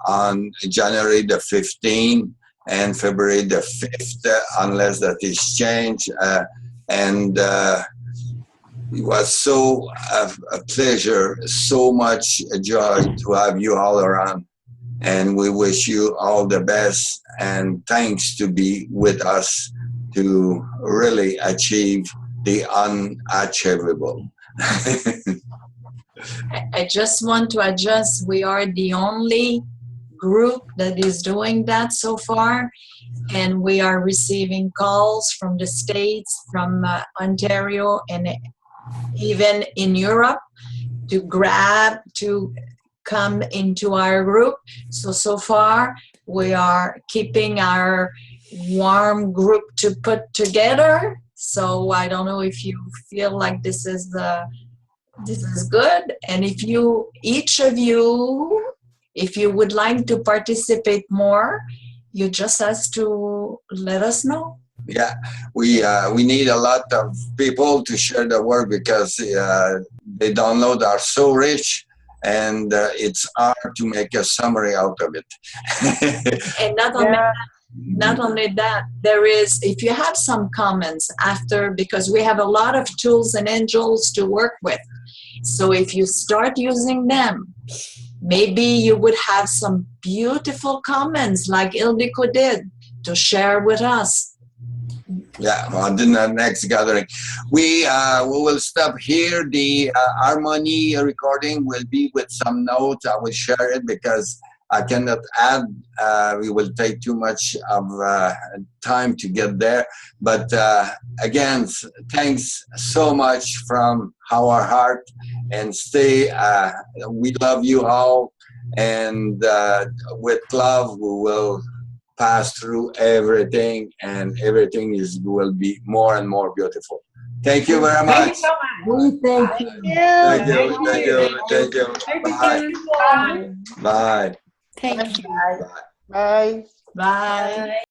on January the 15th and February the 5th, unless that is changed. It was so a pleasure, so much joy to have you all around. And we wish you all the best, and thanks to be with us to really achieve the unachievable. I just want to adjust. We are the only group that is doing that so far, and we are receiving calls from the States, from Ontario, and even in Europe to come into our group. So far we are keeping our warm group to put together. So I don't know if you feel like this is good, and if each of you, if you would like to participate more, you just have to let us know. Yeah, we need a lot of people to share the work, because the downloads are so rich, and it's hard to make a summary out of it. And not only that, there is, if you have some comments after, because we have a lot of tools and angels to work with. So if you start using them, maybe you would have some beautiful comments like Ildiko did to share with us. Yeah, well, in the next gathering, we will stop here. The harmony recording will be with some notes. I will share it because I cannot add. We will take too much of time to get there. But again, thanks so much from our heart, and stay. We love you all, and with love we will pass through everything, and everything will be more and more beautiful. Thank you very much. Thank you so much. We thank you. Thank you. Bye. Bye. Thank you. Bye. Bye.